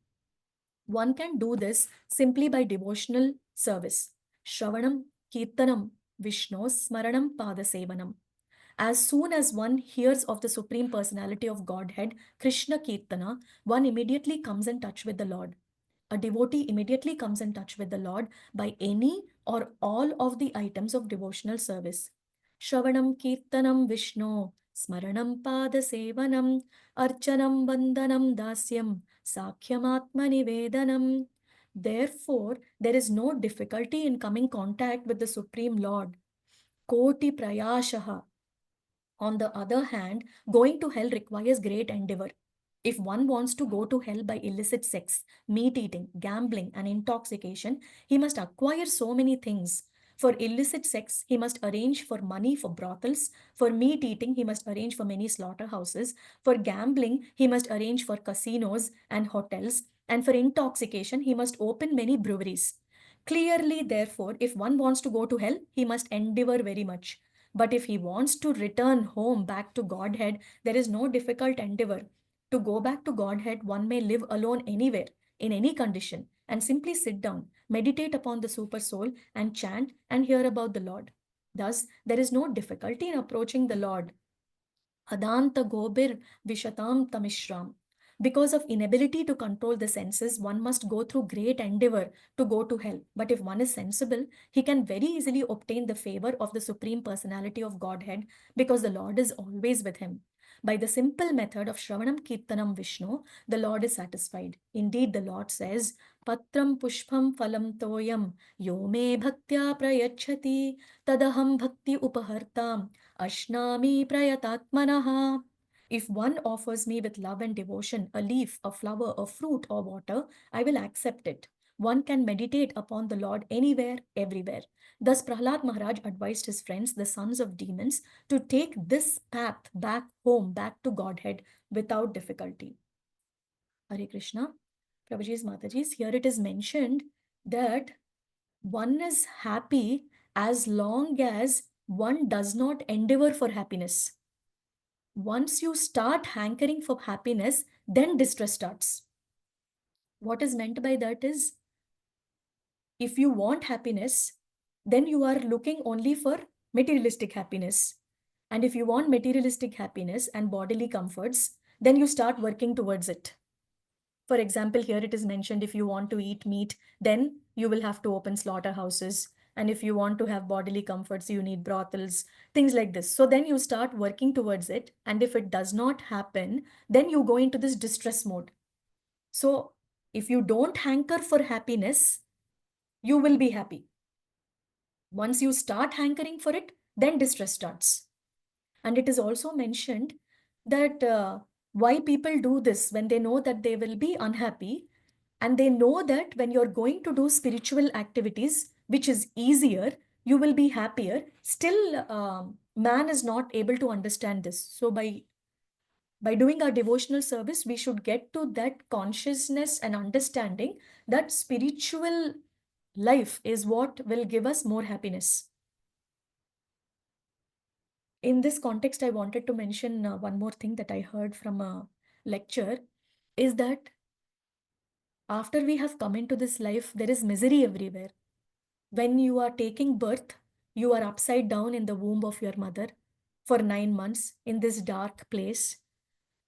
One can do this simply by devotional service. Shravanam, Kirtanam, Vishnu, Smaranam, Padasevanam. As soon as one hears of the Supreme Personality of Godhead, Krishna Kirtana, one immediately comes in touch with the Lord. A devotee immediately comes in touch with the Lord by any or all of the items of devotional service. Shravanam Kirtanam Vishnu, Smaranam Pada Sevanam, Archanam Vandanam Dasyam, Sakhyamatma Nivedanam. Therefore, there is no difficulty in coming contact with the Supreme Lord. Koti Prayashaha. On the other hand, going to hell requires great endeavor. If one wants to go to hell by illicit sex, meat eating, gambling, and intoxication, he must acquire so many things. For illicit sex, he must arrange for money for brothels. For meat eating, he must arrange for many slaughterhouses. For gambling, he must arrange for casinos and hotels. And for intoxication, he must open many breweries. Clearly, therefore, if one wants to go to hell, he must endeavor very much. But if he wants to return home back to Godhead, there is no difficult endeavor. To go back to Godhead, one may live alone anywhere, in any condition, and simply sit down, meditate upon the Super Soul, and chant and hear about the Lord. Thus, there is no difficulty in approaching the Lord. Adanta Gobir Vishatam Tamishram. Because of inability to control the senses, one must go through great endeavor to go to hell. But if one is sensible, he can very easily obtain the favor of the Supreme Personality of Godhead because the Lord is always with him. By the simple method of Shravanam Kirtanam Vishnu, the Lord is satisfied. Indeed, the Lord says, Patram Pushpam Phalam Toyam Yome Bhaktya Prayachati Tadaham Bhakti Upahartam Ashnami Prayatatmanaha. If one offers me with love and devotion a leaf, a flower, a fruit, or water, I will accept it. One can meditate upon the Lord anywhere, everywhere. Thus, Prahlad Maharaj advised his friends, the sons of demons, to take this path back home, back to Godhead, without difficulty. Hare Krishna. Prabhuji's Mataji's, here it is mentioned that one is happy as long as one does not endeavor for happiness. Once you start hankering for happiness, then distress starts. What is meant by that is, if you want happiness, then you are looking only for materialistic happiness. And if you want materialistic happiness and bodily comforts, then you start working towards it. For example, here it is mentioned if you want to eat meat, then you will have to open slaughterhouses And if you want to have bodily comforts, you need brothels, things like this. So then you start working towards it. And if it does not happen, then you go into this distress mode. So if you don't hanker for happiness, you will be happy. Once you start hankering for it, then distress starts. And it is also mentioned that why people do this when they know that they will be unhappy, and they know that when you're going to do spiritual activities, which is easier, you will be happier. Still, man is not able to understand this. So by doing our devotional service, we should get to that consciousness and understanding that spiritual life is what will give us more happiness. In this context, I wanted to mention one more thing that I heard from a lecture, is that after we have come into this life, there is misery everywhere. When you are taking birth, you are upside down in the womb of your mother for 9 months in this dark place.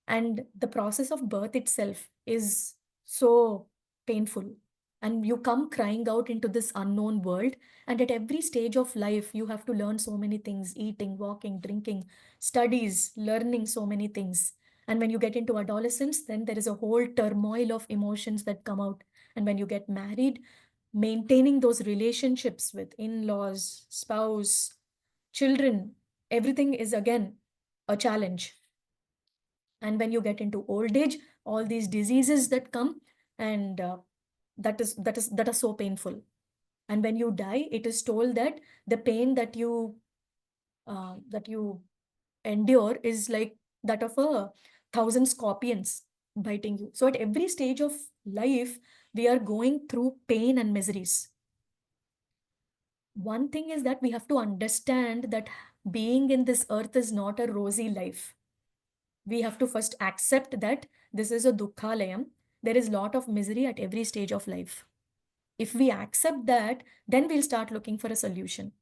And the process of birth itself is so painful. And you come crying out into this unknown world. And at every stage of life, you have to learn so many things: eating, walking, drinking, studies, learning so many things. And when you get into adolescence, then there is a whole turmoil of emotions that come out. And when you get married, maintaining those relationships with in laws, spouse, children, everything is again a challenge. And when you get into old age, all these diseases that come, and that are so painful. And when you die, it is told that the pain that you endure is like that of 1,000 scorpions biting you. So at every stage of life, we are going through pain and miseries. One thing is that we have to understand that being in this earth is not a rosy life. We have to first accept that this is a dukkhalayam. There is a lot of misery at every stage of life. If we accept that, then we'll start looking for a solution.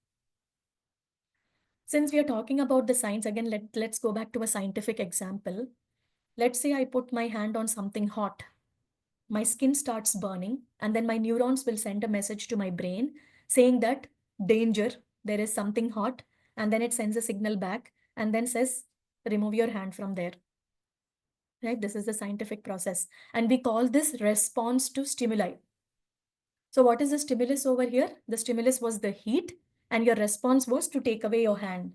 Since we are talking about the science, again, let's go back to a scientific example. Let's say I put my hand on something hot. My skin starts burning, and then my neurons will send a message to my brain saying that danger, there is something hot, and then it sends a signal back and then says, remove your hand from there. Right? This is the scientific process. And we call this response to stimuli. So what is the stimulus over here? The stimulus was the heat, and your response was to take away your hand.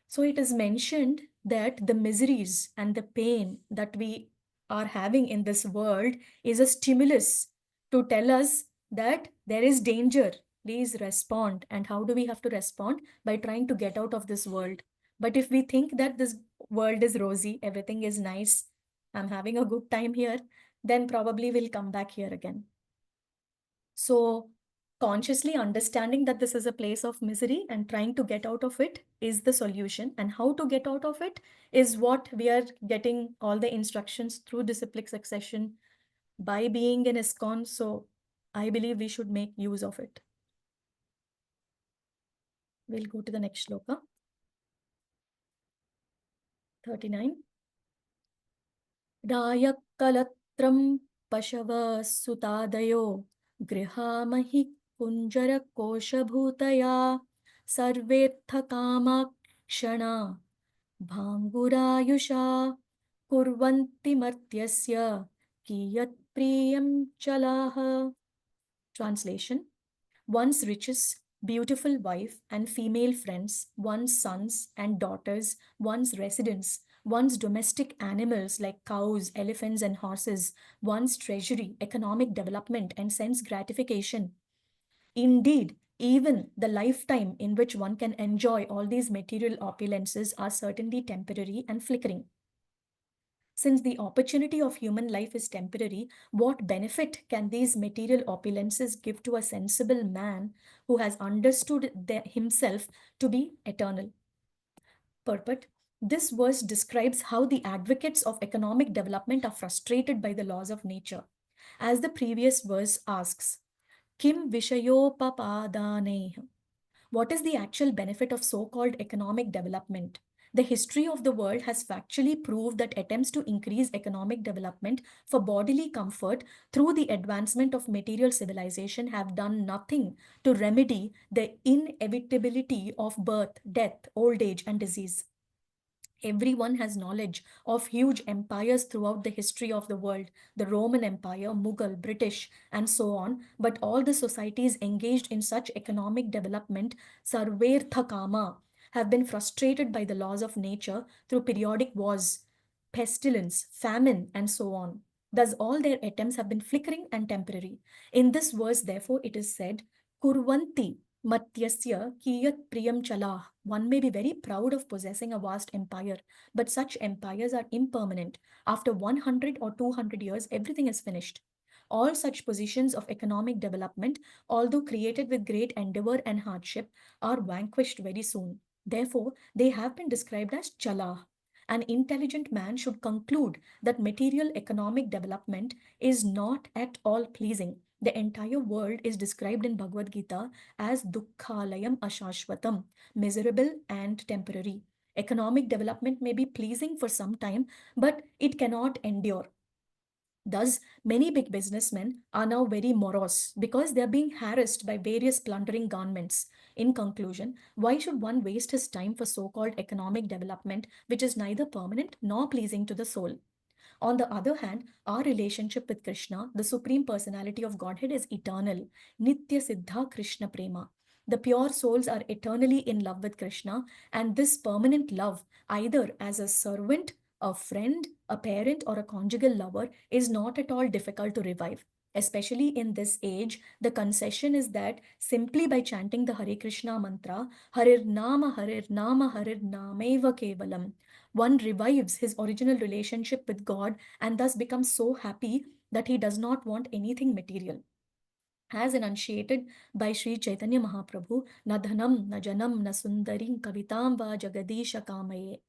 So it is mentioned that the miseries and the pain that we are having in this world is a stimulus to tell us that there is danger. Please respond. And how do we have to respond? By trying to get out of this world. But if we think that this world is rosy, everything is nice, I'm having a good time here, then probably we'll come back here again. So consciously understanding that this is a place of misery and trying to get out of it is the solution. And how to get out of it is what we are getting all the instructions through disciplic succession by being in ISKCON. So I believe we should make use of it. We'll go to the next shloka. 39. Rayakalatra Pashava Sutadayo Grihamahi Kunjara Kosha Bhutaya Sarvetha Kama Kshana Bhangurayusha Kurvanti Martyasya Kiyat Priyam Chalaha. Translation: one's riches, beautiful wife and female friends, one's sons and daughters, one's residence, one's domestic animals like cows, elephants, and horses, one's treasury, economic development, and sense gratification. Indeed, even the lifetime in which one can enjoy all these material opulences are certainly temporary and flickering. Since the opportunity of human life is temporary, what benefit can these material opulences give to a sensible man who has understood himself to be eternal? Purport: this verse describes how the advocates of economic development are frustrated by the laws of nature. As the previous verse asks, Kim Vishayopapadaneh? What is the actual benefit of so-called economic development? The history of the world has factually proved that attempts to increase economic development for bodily comfort through the advancement of material civilization have done nothing to remedy the inevitability of birth, death, old age, and disease. Everyone has knowledge of huge empires throughout the history of the world, the Roman Empire, Mughal, British, and so on. But all the societies engaged in such economic development, sarvertha kama, have been frustrated by the laws of nature through periodic wars, pestilence, famine, and so on. Thus, all their attempts have been flickering and temporary. In this verse, therefore, it is said, Kurvanti Matyasya kiyat priyam chalah. One may be very proud of possessing a vast empire, but such empires are impermanent. After 100 or 200 years, everything is finished. All such positions of economic development, although created with great endeavor and hardship, are vanquished very soon. Therefore, they have been described as chalah. An intelligent man should conclude that material economic development is not at all pleasing. The entire world is described in Bhagavad Gita as dukkhalayam ashashvatam, miserable and temporary. Economic development may be pleasing for some time, but it cannot endure. Thus, many big businessmen are now very morose because they are being harassed by various plundering governments. In conclusion, why should one waste his time for so called economic development, which is neither permanent nor pleasing to the soul? On the other hand, our relationship with Krishna, the Supreme Personality of Godhead, is eternal. Nitya Siddha Krishna Prema. The pure souls are eternally in love with Krishna, and this permanent love, either as a servant, a friend, a parent, or a conjugal lover, is not at all difficult to revive. Especially in this age, the concession is that simply by chanting the Hare Krishna mantra, Harir Nama, Harir Nama, Harir Nameva Kevalam, one revives his original relationship with God and thus becomes so happy that he does not want anything material. As enunciated by Sri Chaitanya Mahaprabhu, na dhanam, na janam, na sundarim, kavitam va jagadisha kamaye.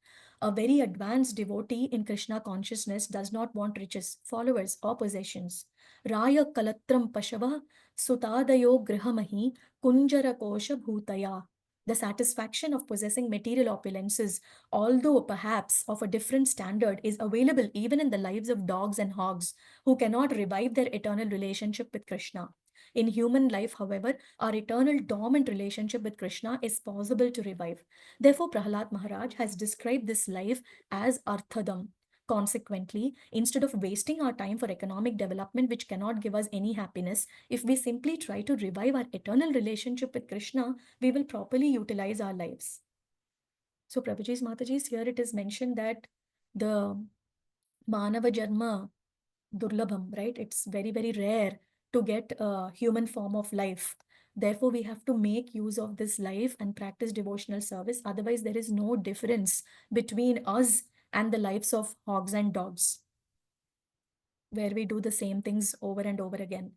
A very advanced devotee in Krishna consciousness does not want riches, followers, or possessions. Raya kalatram pashava sutadayo grihamahi kunjara kosha bhutaya. The satisfaction of possessing material opulences, although perhaps of a different standard, is available even in the lives of dogs and hogs who cannot revive their eternal relationship with Krishna. In human life, however, our eternal dormant relationship with Krishna is possible to revive. Therefore, Prahlad Maharaj has described this life as Arthadam. Consequently, instead of wasting our time for economic development which cannot give us any happiness, if we simply try to revive our eternal relationship with Krishna, we will properly utilize our lives. So, Prabhuji's Mataji's, here it is mentioned that the Manava Jarma Durlabham, right? It's very, very rare to get a human form of life. Therefore, we have to make use of this life and practice devotional service. Otherwise, there is no difference between us and the lives of hogs and dogs, where we do the same things over and over again.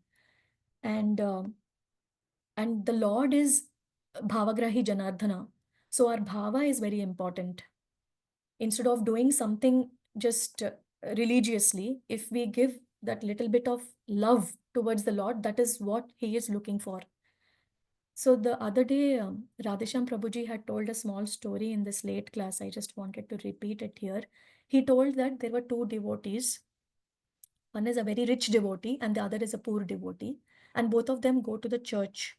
And and the Lord is Bhavagrahi Janardhana. So our bhava is very important. Instead of doing something just religiously, if we give that little bit of love towards the Lord, that is what He is looking for. So the other day, Radhesham Prabhuji had told a small story in this late class. I just wanted to repeat it here. He told that there were two devotees. One is a very rich devotee, and the other is a poor devotee. And both of them go to the church.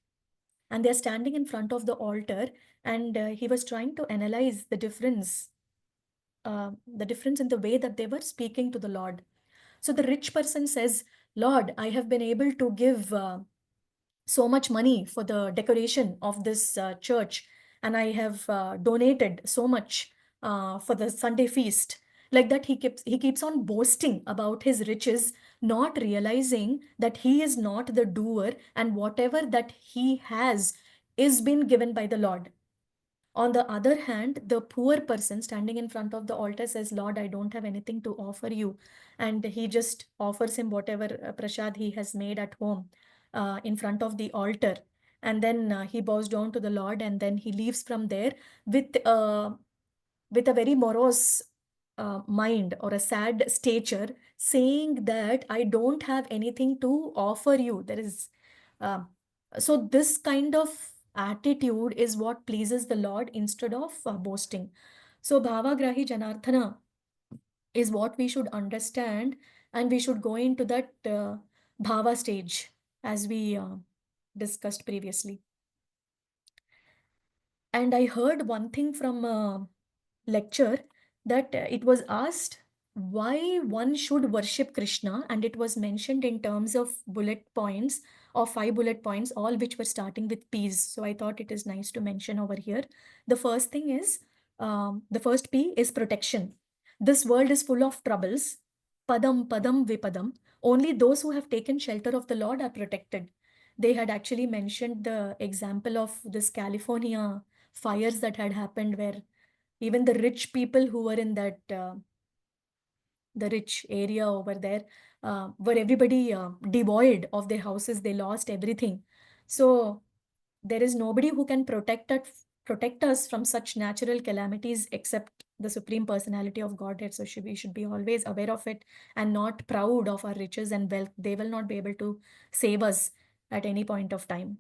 And they're standing in front of the altar, and he was trying to analyze the difference in the way that they were speaking to the Lord. So the rich person says, Lord, I have been able to give so much money for the decoration of this church, and I have donated so much for the Sunday feast. Like that, he keeps on boasting about his riches, not realizing that he is not the doer, and whatever that he has is been given by the Lord. On the other hand, the poor person standing in front of the altar says, Lord, I don't have anything to offer you. And he just offers him whatever prasad he has made at home in front of the altar. And then he bows down to the Lord, and then he leaves from there with, uh, with a very morose mind or a sad stature, saying that I don't have anything to offer you. There is uh, so this kind of attitude is what pleases the Lord instead of boasting. So Bhavagrahi Janardhana is what we should understand, and we should go into that Bhava stage as we discussed previously. And I heard one thing from a lecture that it was asked why one should worship Krishna, and it was mentioned in terms of bullet points, or 5 bullet points, all which were starting with P's. So I thought it is nice to mention over here. The first thing is, the first P is protection. This world is full of troubles. Padam, padam, vipadam. Only those who have taken shelter of the Lord are protected. They had actually mentioned the example of this California fires that had happened, where even the rich people who were in that the rich area over there, were everybody devoid of their houses. They lost everything. So there is nobody who can protect us from such natural calamities except the Supreme Personality of Godhead. So we should be always aware of it and not proud of our riches and wealth. They will not be able to save us at any point of time.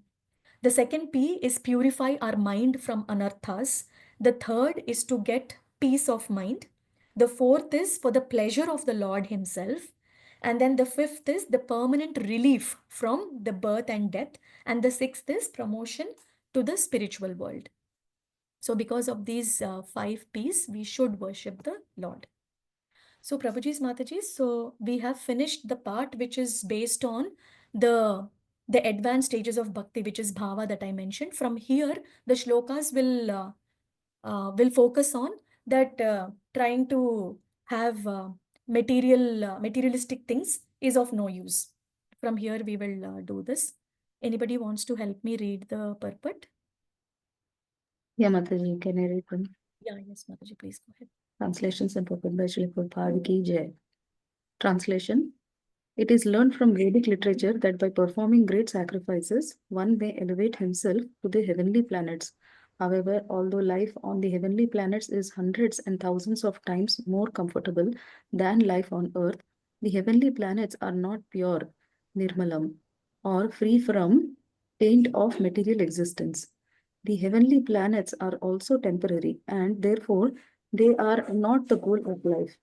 The second P is purify our mind from anarthas. The third is to get peace of mind. The fourth is for the pleasure of the Lord Himself. And then the fifth is the permanent relief from the birth and death. And the sixth is promotion to the spiritual world. So, because of these 5 P's, we should worship the Lord. So, Prabhuji's Mataji, so we have finished the part which is based on the the advanced stages of bhakti, which is bhava that I mentioned. From here, the shlokas will focus on that trying to have materialistic things is of no use. From here, we will do this. Anybody wants to help me read the purport? Yeah, Mataji, can I read one? Yeah, yes, Mataji, please go ahead. Translations and purport by Srila Prabhupada Ki Jai. Translation. It is learned from Vedic literature that by performing great sacrifices, one may elevate himself to the heavenly planets. However, although life on the heavenly planets is hundreds and thousands of times more comfortable than life on Earth, the heavenly planets are not pure, nirmalam, or free from taint of material existence. The heavenly planets are also temporary, and therefore they are not the goal of life.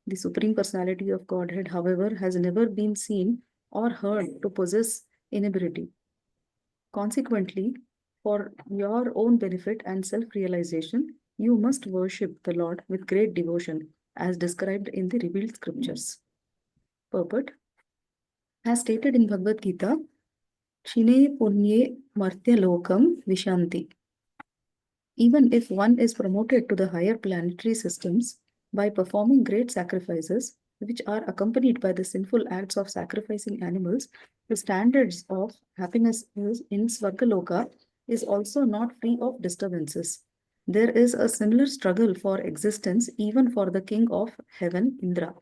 The Supreme Personality of Godhead, however, has never been seen or heard to possess inability. Consequently, for your own benefit and self-realization, you must worship the Lord with great devotion, as described in the revealed scriptures. Purport. As stated in Bhagavad Gita, Shine Punye Martya Lokam Vishanti. Even if one is promoted to the higher planetary systems by performing great sacrifices, which are accompanied by the sinful acts of sacrificing animals, the standards of happiness in Svargaloka is also not free of disturbances. There is a similar struggle for existence even for the king of heaven, Indra.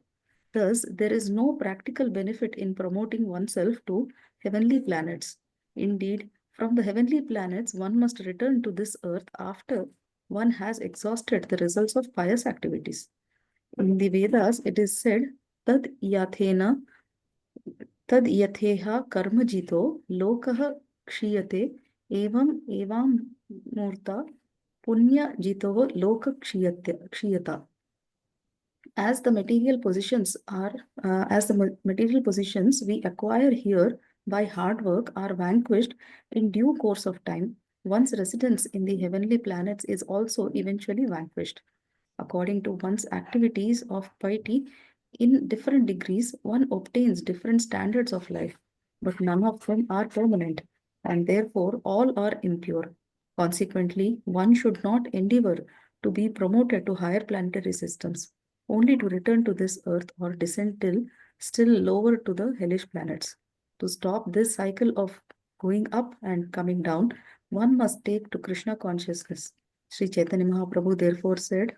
Thus, there is no practical benefit in promoting oneself to heavenly planets. Indeed, from the heavenly planets, one must return to this earth after one has exhausted the results of pious activities. In the Vedas, it is said, Tad yathena, tad yatheha karma jito, lokah kshiyate, evam murta, punya jito loka kshiyata. As the material positions we acquire here by hard work are vanquished in due course of time, one's residence in the heavenly planets is also eventually vanquished. According to one's activities of piety, in different degrees, one obtains different standards of life, but none of them are permanent, and therefore all are impure. Consequently, one should not endeavor to be promoted to higher planetary systems, only to return to this earth or descend till still lower to the hellish planets. To stop this cycle of going up and coming down, one must take to Krishna consciousness. Sri Chaitanya Mahaprabhu therefore said,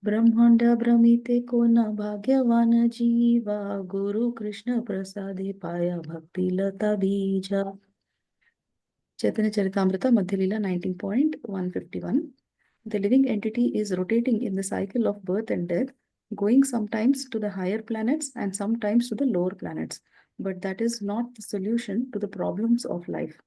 ब्रह्मांड भ्रमिते को न भाग्यवान जीवा गुरु कृष्ण प्रसादे पाया भक्ति लता बीजा. Chaitanya Charitamrita Madhya Leela 19.151. The living entity is rotating in the cycle of birth and death, going sometimes to the higher planets and sometimes to the lower planets. But that is not the solution to the problems of life.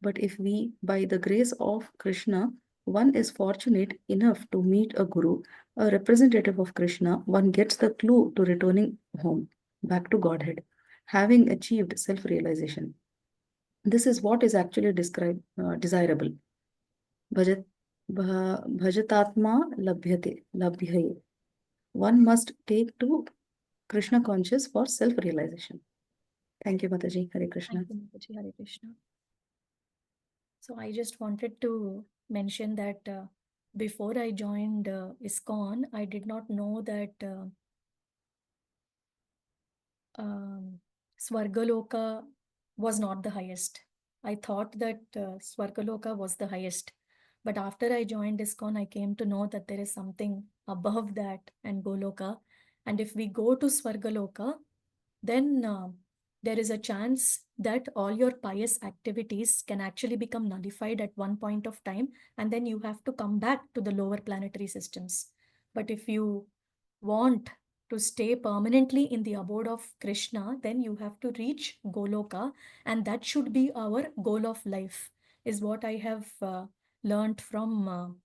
But if we, by the grace of Krishna, one is fortunate enough to meet a guru, a representative of Krishna, one gets the clue to returning home, back to Godhead, having achieved self realization. This is what is actually desirable. Bhajat, bhajatatma labhyaye. One must take to Krishna conscious for self realization. Thank you, Mataji. Hare Krishna. Thank you, Mataji. Hare Krishna. So I just wanted to mention that before I joined ISKCON, I did not know that Swargaloka was not the highest. I thought that Swargaloka was the highest. But after I joined ISKCON, I came to know that there is something above that and Goloka. And if we go to Swargaloka, then there is a chance that all your pious activities can actually become nullified at one point of time, and then you have to come back to the lower planetary systems. But if you want to stay permanently in the abode of Krishna, then you have to reach Goloka, and that should be our goal of life, is what I have learned from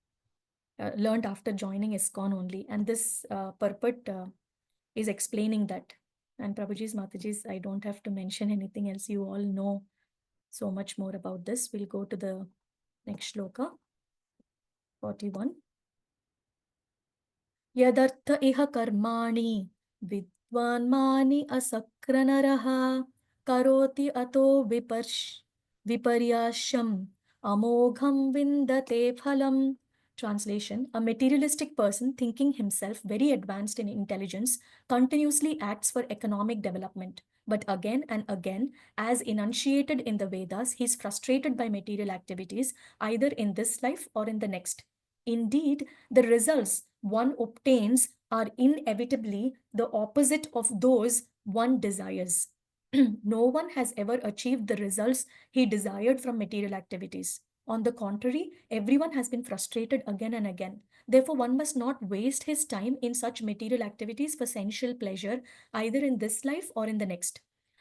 learned after joining ISKCON only. And this purport is explaining that. And Prabhuji's, Mataji's, I don't have to mention anything else. You all know so much more about this. We'll go to the next shloka, 41. यदर्थ इह कर्माणि विद्वान्मानि असक्रणरः करोति अतो विपर्याशम् अमोघं विन्दते फलम्. Translation: a materialistic person thinking himself very advanced in intelligence continuously acts for economic development. But again and again, as enunciated in the Vedas, he is frustrated by material activities, either in this life or in the next. Indeed, the results one obtains are inevitably the opposite of those one desires. No one has ever achieved the results he desired from material activities. On the contrary, everyone has been frustrated again and again. Therefore, one must not waste his time in such material activities for sensual pleasure, either in this life or in the next.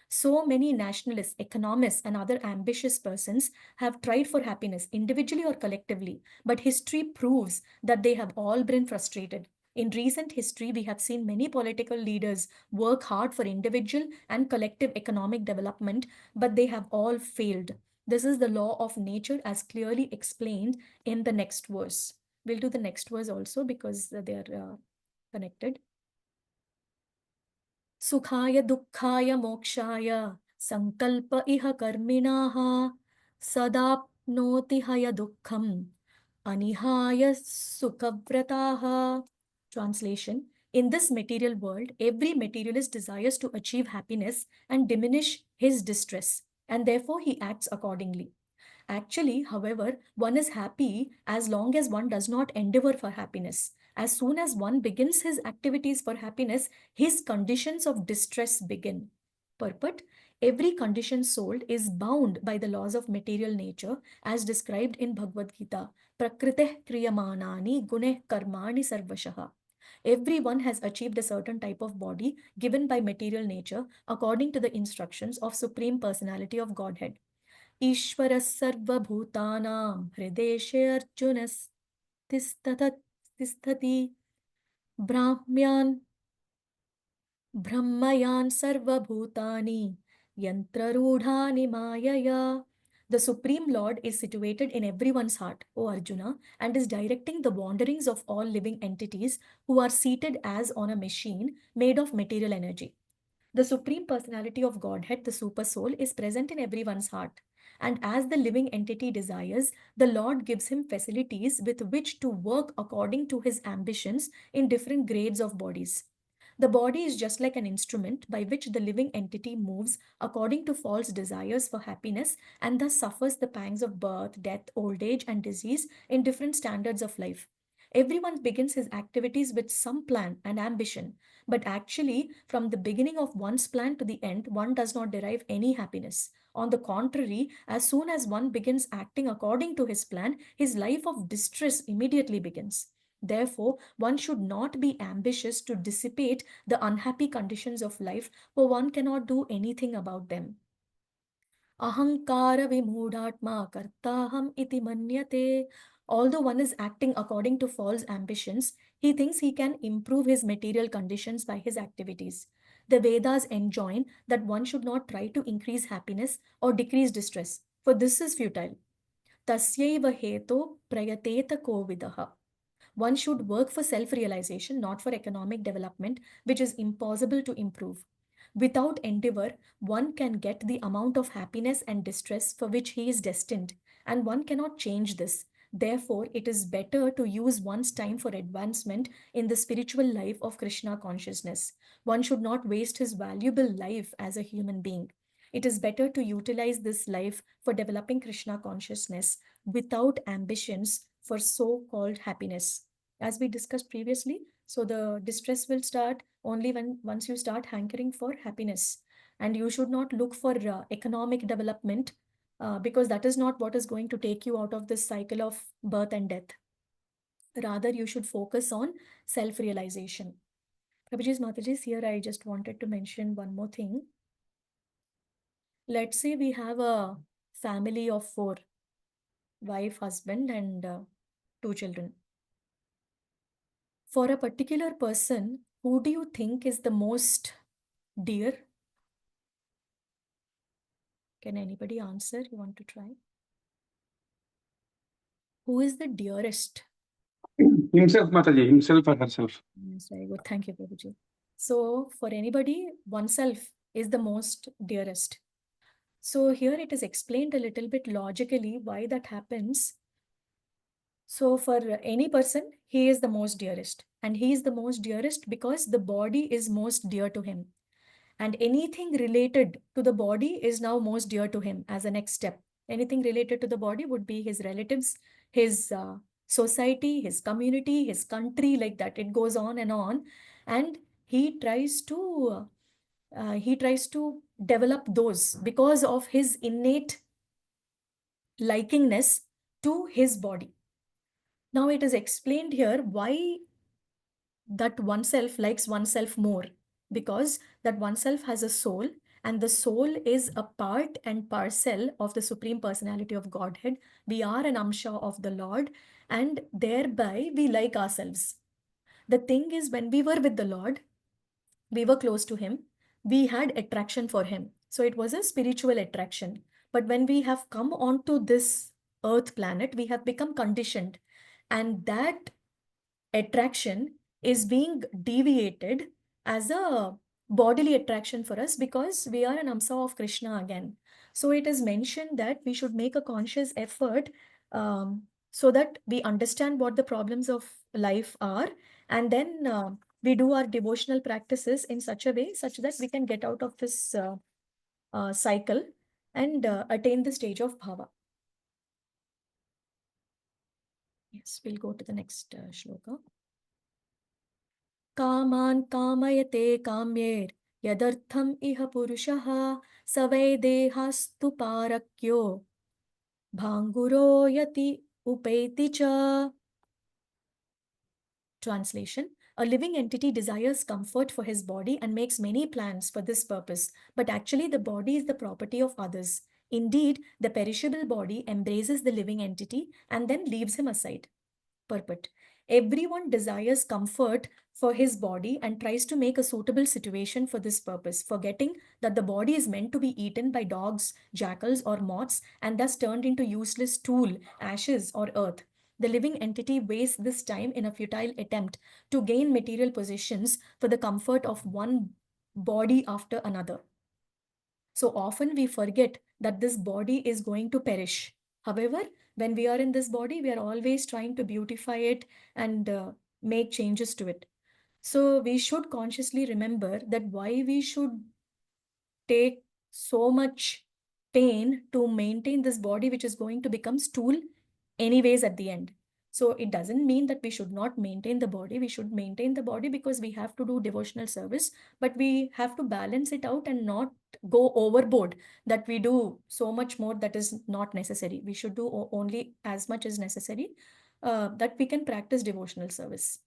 So many nationalists, economists, and other ambitious persons have tried for happiness, individually or collectively, but history proves that they have all been frustrated. In recent history, we have seen many political leaders work hard for individual and collective economic development, but they have all failed. This is the law of nature as clearly explained in the next verse. We'll do the next verse also because they are connected. सुखाय दुःखाय मोक्षाय संकल्प इह कर्मिणाः सदाप्नोति हय दुःखम् अनिहाय सुखव्रताः. Translation: in this material world, every materialist desires to achieve happiness and diminish his distress, and therefore he acts accordingly. Actually, however, one is happy as long as one does not endeavor for happiness. As soon as one begins his activities for happiness, his conditions of distress begin. Purport: every conditioned soul is bound by the laws of material nature as described in Bhagavad Gita. Prakriteh kriyamanani guneh karmani sarvashaha. Everyone has achieved a certain type of body given by material nature according to the instructions of Supreme Personality of Godhead. ईश्वरः सर्वभूतानां हृदेशे अर्जुनस्तिष्ठति ब्राह्म्यान् ब्रह्मयान् सर्वभूतानि यन्त्ररूढानि मायया. The Supreme Lord is situated in everyone's heart, O Arjuna, and is directing the wanderings of all living entities who are seated as on a machine made of material energy. The Supreme Personality of Godhead, the Super Soul, is present in everyone's heart. And as the living entity desires, the Lord gives him facilities with which to work according to his ambitions in different grades of bodies. The body is just like an instrument by which the living entity moves according to false desires for happiness and thus suffers the pangs of birth, death, old age, and disease in different standards of life. Everyone begins his activities with some plan and ambition, but actually, from the beginning of one's plan to the end, one does not derive any happiness. On the contrary, as soon as one begins acting according to his plan, his life of distress immediately begins. Therefore, one should not be ambitious to dissipate the unhappy conditions of life, for one cannot do anything about them. Ahankara vimudhatma kartaham iti manyate Although one is acting according to false ambitions, he thinks he can improve his material conditions by his activities. The Vedas enjoin that one should not try to increase happiness or decrease distress, for this is futile. Tasyaiva heto prayateta kovidaha. One should work for self realization, not for economic development, which is impossible to improve. Without endeavor, one can get the amount of happiness and distress for which he is destined, and one cannot change this. Therefore, it is better to use one's time for advancement in the spiritual life of Krishna consciousness. One should not waste his valuable life as a human being. It is better to utilize this life for developing Krishna consciousness without ambitions for so called happiness. As we discussed previously, so the distress will start only when once you start hankering for happiness, and you should not look for economic development, because that is not what is going to take you out of this cycle of birth and death. Rather, you should focus on self realization. Prabhuji's Mataji's, here I just wanted to mention one more thing. Let's say we have a family of four: wife, husband, and two children. For a particular person, who do you think is the most dear? Can anybody answer? You want to try? Who is the dearest? Himself, Mataji, himself or herself. Yes, very good. Thank you, Prabhuji. So, for anybody, oneself is the most dearest. So, here it is explained a little bit logically why that happens. So, for any person, he is the most dearest. And he is the most dearest because the body is most dear to him. And anything related to the body is now most dear to him as a next step. Anything related to the body would be his relatives, his society, his community, his country, like that. It goes on, and he tries to develop those because of his innate likingness to his body. Now it is explained here why that oneself likes oneself more, because that oneself has a soul, and the soul is a part and parcel of the Supreme Personality of Godhead. We are an Amsha of the Lord, and thereby we like ourselves. The thing is, when we were with the Lord, we were close to Him, we had attraction for Him. So it was a spiritual attraction. But when we have come onto this earth planet, we have become conditioned, and that attraction is being deviated as a bodily attraction for us because we are an Amsa of Krishna again. So it is mentioned that we should make a conscious effort, so that we understand what the problems of life are, and then we do our devotional practices in such a way such that we can get out of this cycle and attain the stage of bhava. Yes, we'll go to the next shloka. कामान् कामयते काम्येर् यदर्थम् इह पुरुषः स वै देहास्तु पारक्यो भाङ्गुरो यति उपेति च. Translation: a living entity desires comfort for his body and makes many plans for this purpose, but actually the body is the property of others. Indeed, the perishable body embraces the living entity and then leaves him aside. Purport: everyone desires comfort for his body and tries to make a suitable situation for this purpose, forgetting that the body is meant to be eaten by dogs, jackals, or moths, and thus turned into useless stool, ashes, or earth. The living entity wastes this time in a futile attempt to gain material possessions for the comfort of one body after another. So often we forget that this body is going to perish. However, when we are in this body, we are always trying to beautify it and make changes to it. So we should consciously remember that why we should take so much pain to maintain this body, which is going to become stool anyways at the end. So it doesn't mean that we should not maintain the body. We should maintain the body because we have to do devotional service, but we have to balance it out and not go overboard that we do so much more that is not necessary. We should do only as much as necessary, that we can practice devotional service.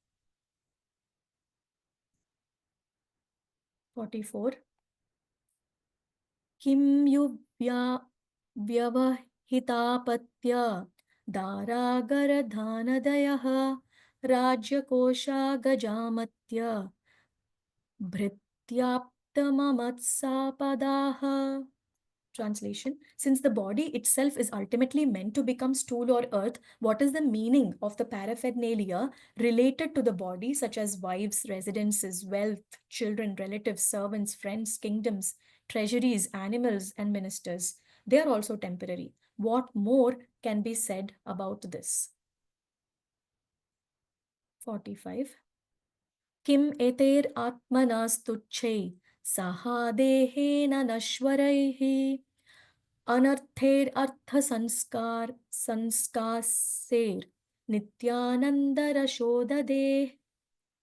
44. किं युव्या व्यवहितापत्य दारागरधानदयः राज्यकोशा गजामत्य भृत्याप्तममत्सापदाः. Translation: since the body itself is ultimately meant to become stool or earth, what is the meaning of the paraphernalia related to the body, such as wives, residences, wealth, children, relatives, servants, friends, kingdoms, treasuries, animals, and ministers? They are also temporary. What more can be said about this? 45. Kim eter atmanastuchai sahadehen nashvaraihi अनर्थेर अर्थ संस्कार संस्कासेर nityanandarashodade.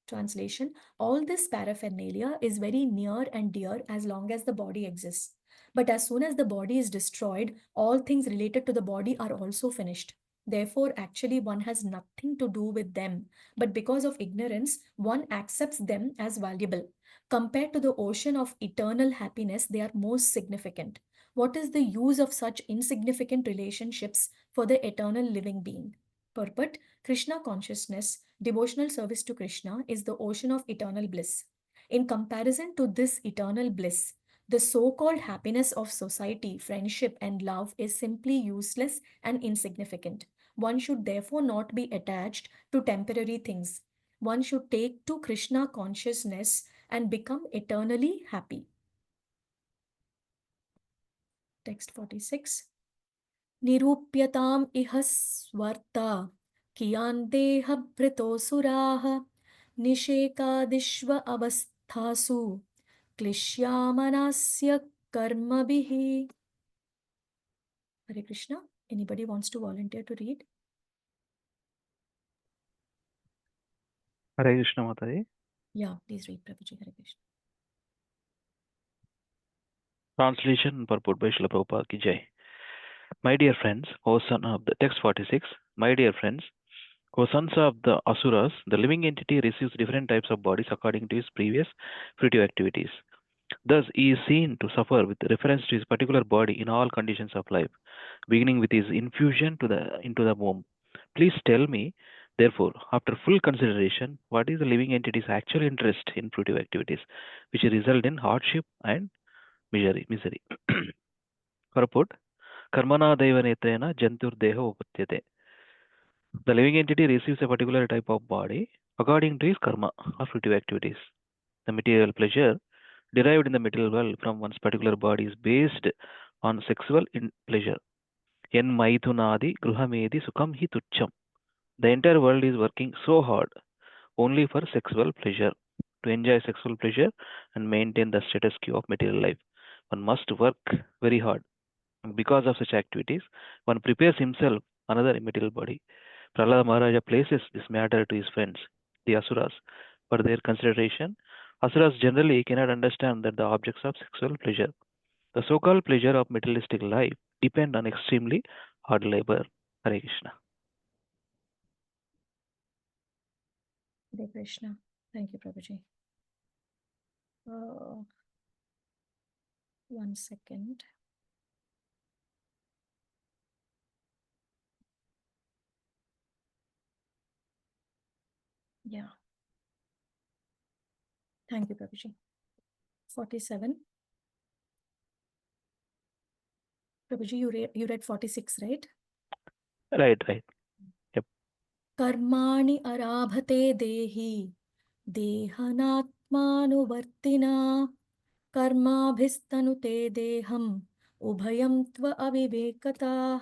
Translation: all this paraphernalia is very near and dear as long as the body exists. But as soon as the body is destroyed, all things related to the body are also finished. Therefore, actually, one has nothing to do with them. But because of ignorance, one accepts them as valuable. Compared to the ocean of eternal happiness, they are most significant. What is the use of such insignificant relationships for the eternal living being? Purport: Krishna consciousness, devotional service to Krishna, is the ocean of eternal bliss. In comparison to this eternal bliss, the so called happiness of society, friendship, and love is simply useless and insignificant. One should therefore not be attached to temporary things. One should take to Krishna consciousness and become eternally happy. Text 46. Nirupyatam iha swarta kiyan deha bhritosuраः nishekadishva avasthasu klishyamanasya karmabhiः. Hare Krishna. Anybody wants to volunteer to read? Hare Krishna Mataji. Yeah, please read, Prabhuji. Hare Krishna. Translation and purport by Srila Prabhupada ki jai. My dear friends, O son of the text 46, my dear friends, O sons of the Asuras, the living entity receives different types of bodies according to his previous fruitive activities. Thus, he is seen to suffer with reference to his particular body in all conditions of life, beginning with his infusion into the womb. Please tell me, therefore, after full consideration, what is the living entity's actual interest in fruitive activities, which result in hardship and misery. Purport: Karmana Devanetena Jantur Deho Upatyate. The living entity receives a particular type of body according to his karma or fruitive activities. The material pleasure derived in the material world from one's particular body is based on sexual pleasure. Yen Maithunadi Gruhamedi Sukham Hi Tucham. The entire world is working so hard only for sexual pleasure. To enjoy sexual pleasure and maintain the status quo of material life, one must work very hard. Because of such activities, one prepares himself another immaterial body. Prahlada Maharaja places this matter to his friends, the Asuras, for their consideration. Asuras generally cannot understand that the objects of sexual pleasure, the so-called pleasure of materialistic life, depend on extremely hard labor. Hare Krishna. Hare Krishna. Thank you, Prabhuji. One second. Yeah. Thank you, Prabhuji. 47. Prabhuji, you read 46, right? Right. Yep. Karmani arabhate dehi dehanatmanuvartina karmabhistanute deham ubhayam tva avivekata.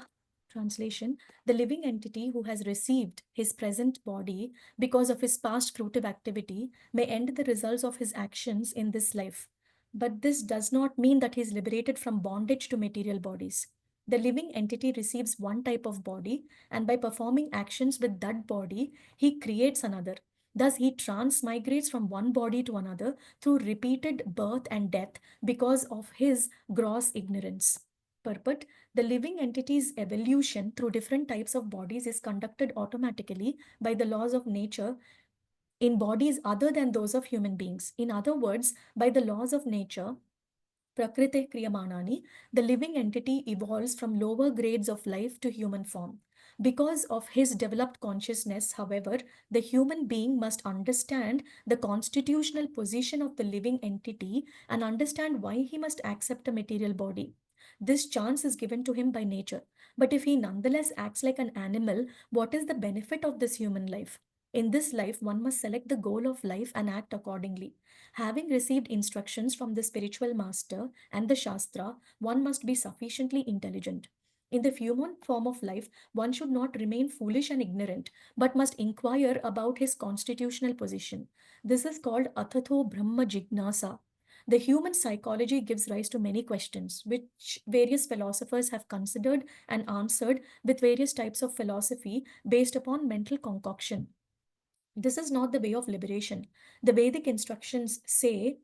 Translation: the living entity who has received his present body because of his past fruitive activity may end the results of his actions in this life. But this does not mean that he is liberated from bondage to material bodies. The living entity receives one type of body, and by performing actions with that body, he creates another. Thus, he transmigrates from one body to another through repeated birth and death because of his gross ignorance. Purport: the living entity's evolution through different types of bodies is conducted automatically by the laws of nature in bodies other than those of human beings. In other words, by the laws of nature, Prakrite Kriyamanani, the living entity evolves from lower grades of life to human form. Because of his developed consciousness, however, the human being must understand the constitutional position of the living entity and understand why he must accept a material body. This chance is given to him by nature. But if he nonetheless acts like an animal, what is the benefit of this human life? In this life, one must select the goal of life and act accordingly. Having received instructions from the spiritual master and the Shastra, one must be sufficiently intelligent. In the human form of life, one should not remain foolish and ignorant, but must inquire about his constitutional position. This is called Athatho Brahma Jignasa. The human psychology gives rise to many questions, which various philosophers have considered and answered with various types of philosophy based upon mental concoction. This is not the way of liberation. The Vedic instructions say,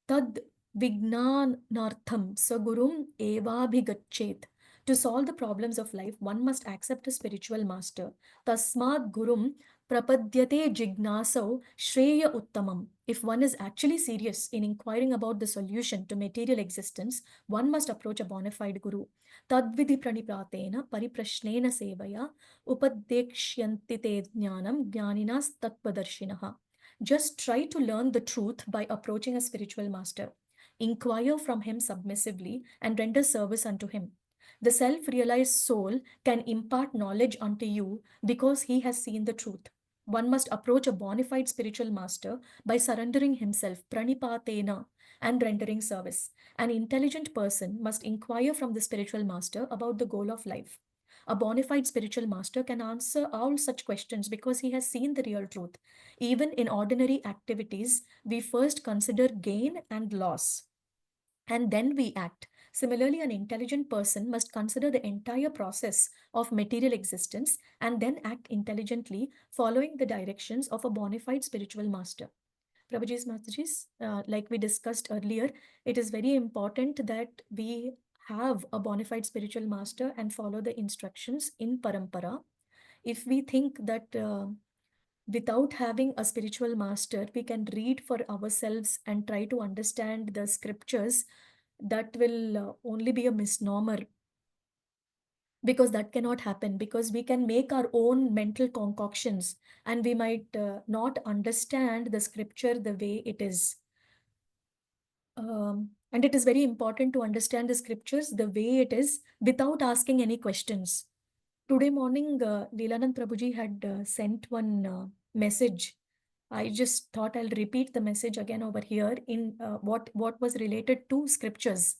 Tad Vignanartham Sagurum Evabhigachet. To solve the problems of life, one must accept a spiritual master. Tasmad Gurum Prapadyate Jignasau Shreya Uttamam. If one is actually serious in inquiring about the solution to material existence, one must approach a bona fide guru. Tadvidhi pranipratena pariprashnena sevaya upadekshyanti te jnanam jnaninas tattvadarshinaha. Just try to learn the truth by approaching a spiritual master. Inquire from him submissively and render service unto him. The self realized soul can impart knowledge unto you because he has seen the truth. One must approach a bona fide spiritual master by surrendering himself pranipatena and rendering service. An intelligent person must inquire from the spiritual master about the goal of life. A bona fide spiritual master can answer all such questions because he has seen the real truth. Even in ordinary activities, we first consider gain and loss, and then we act. Similarly, an intelligent person must consider the entire process of material existence and then act intelligently, following the directions of a bona fide spiritual master. Prabhuji's Mataji's, like we discussed earlier, it is very important that we have a bona fide spiritual master and follow the instructions in parampara. If we think that without having a spiritual master, we can read for ourselves and try to understand the scriptures, that will only be a misnomer, because that cannot happen, because we can make our own mental concoctions and we might not understand the scripture the way it is. And it is very important to understand the scriptures the way it is without asking any questions. Today morning, Lilanand Prabhuji had sent one message. I just thought I'll repeat the message again over here in what was related to scriptures.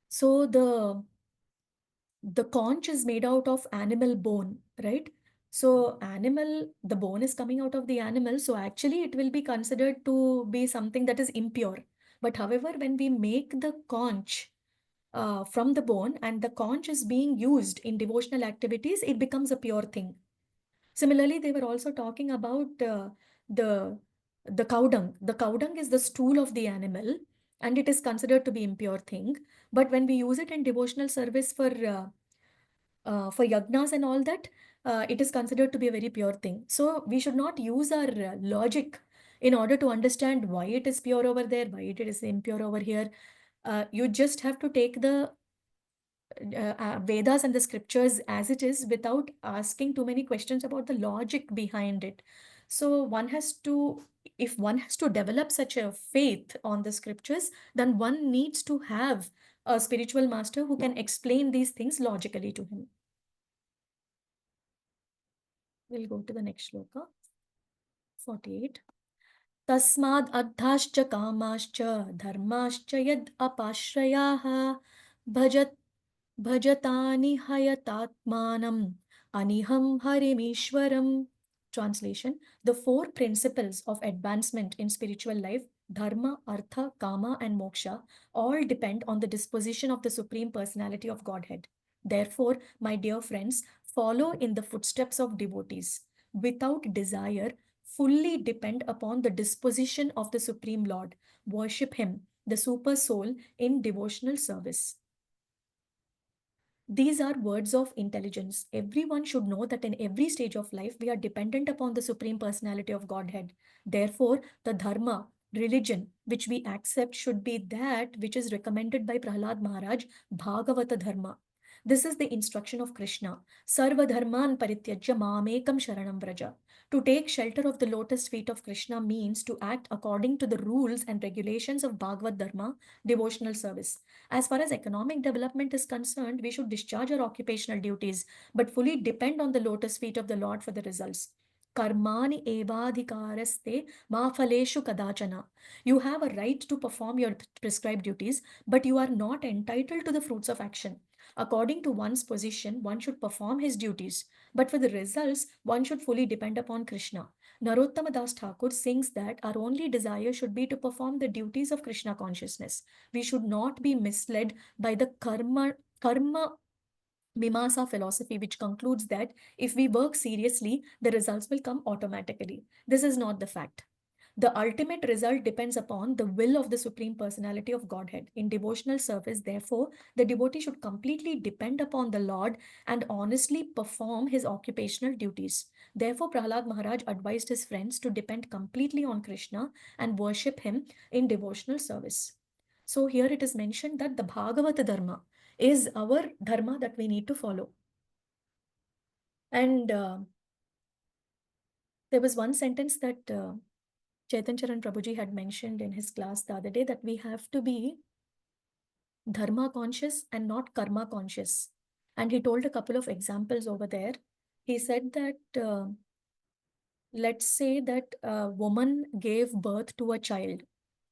So the conch is made out of animal bone, right? So the bone is coming out of the animal. So actually it will be considered to be something that is impure. But however, when we make the conch from the bone and the conch is being used in devotional activities, it becomes a pure thing. Similarly, they were also talking about the the cow dung. The cow dung is the stool of the animal, and it is considered to be impure thing. But when we use it in devotional service for yagnas and all that, it is considered to be a very pure thing. So we should not use our logic in order to understand why it is pure over there, why it is impure over here. You just have to take the Vedas and the scriptures as it is without asking too many questions about the logic behind it. So if one has to develop such a faith on the scriptures, then one needs to have a spiritual master who can explain these things logically to him. We'll go to the next shloka, 48. Tasmad adhascha kamascha dharmascha yad apashrayaha bhajat Bhajatani hayatatmanam aniham harimishwaram. Translation: the four principles of advancement in spiritual life, dharma, artha, kama, and moksha, all depend on the disposition of the Supreme Personality of Godhead. Therefore, my dear friends, follow in the footsteps of devotees. Without desire, fully depend upon the disposition of the Supreme Lord. Worship Him, the Super Soul, in devotional service. These are words of intelligence. Everyone should know that in every stage of life, we are dependent upon the Supreme Personality of Godhead. Therefore, the dharma, religion, which we accept should be that which is recommended by Prahlad Maharaj, Bhagavata Dharma. This is the instruction of Krishna. Sarva dharman parityajya mamekam sharanam vraja. To take shelter of the lotus feet of Krishna means to act according to the rules and regulations of Bhagavad Dharma, devotional service. As far as economic development is concerned, we should discharge our occupational duties, but fully depend on the lotus feet of the Lord for the results. Karmani evadhikaraste ma phaleshu kadachana. You have a right to perform your prescribed duties, but you are not entitled to the fruits of action. According to one's position, one should perform his duties, but for the results, one should fully depend upon Krishna. Narottama Das Thakur sings that our only desire should be to perform the duties of Krishna consciousness. We should not be misled by the karma Mimasa philosophy, which concludes that if we work seriously, the results will come automatically. This is not the fact. The ultimate result depends upon the will of the Supreme Personality of Godhead. In devotional service, therefore, the devotee should completely depend upon the Lord and honestly perform his occupational duties. Therefore, Prahlad Maharaj advised his friends to depend completely on Krishna and worship him in devotional service. So here it is mentioned that the Bhagavata Dharma is our dharma that we need to follow. And there was one sentence that Chetan Charan Prabhuji had mentioned in his class the other day, that we have to be dharma conscious and not karma conscious. And he told a couple of examples over there. He said that let's say that a woman gave birth to a child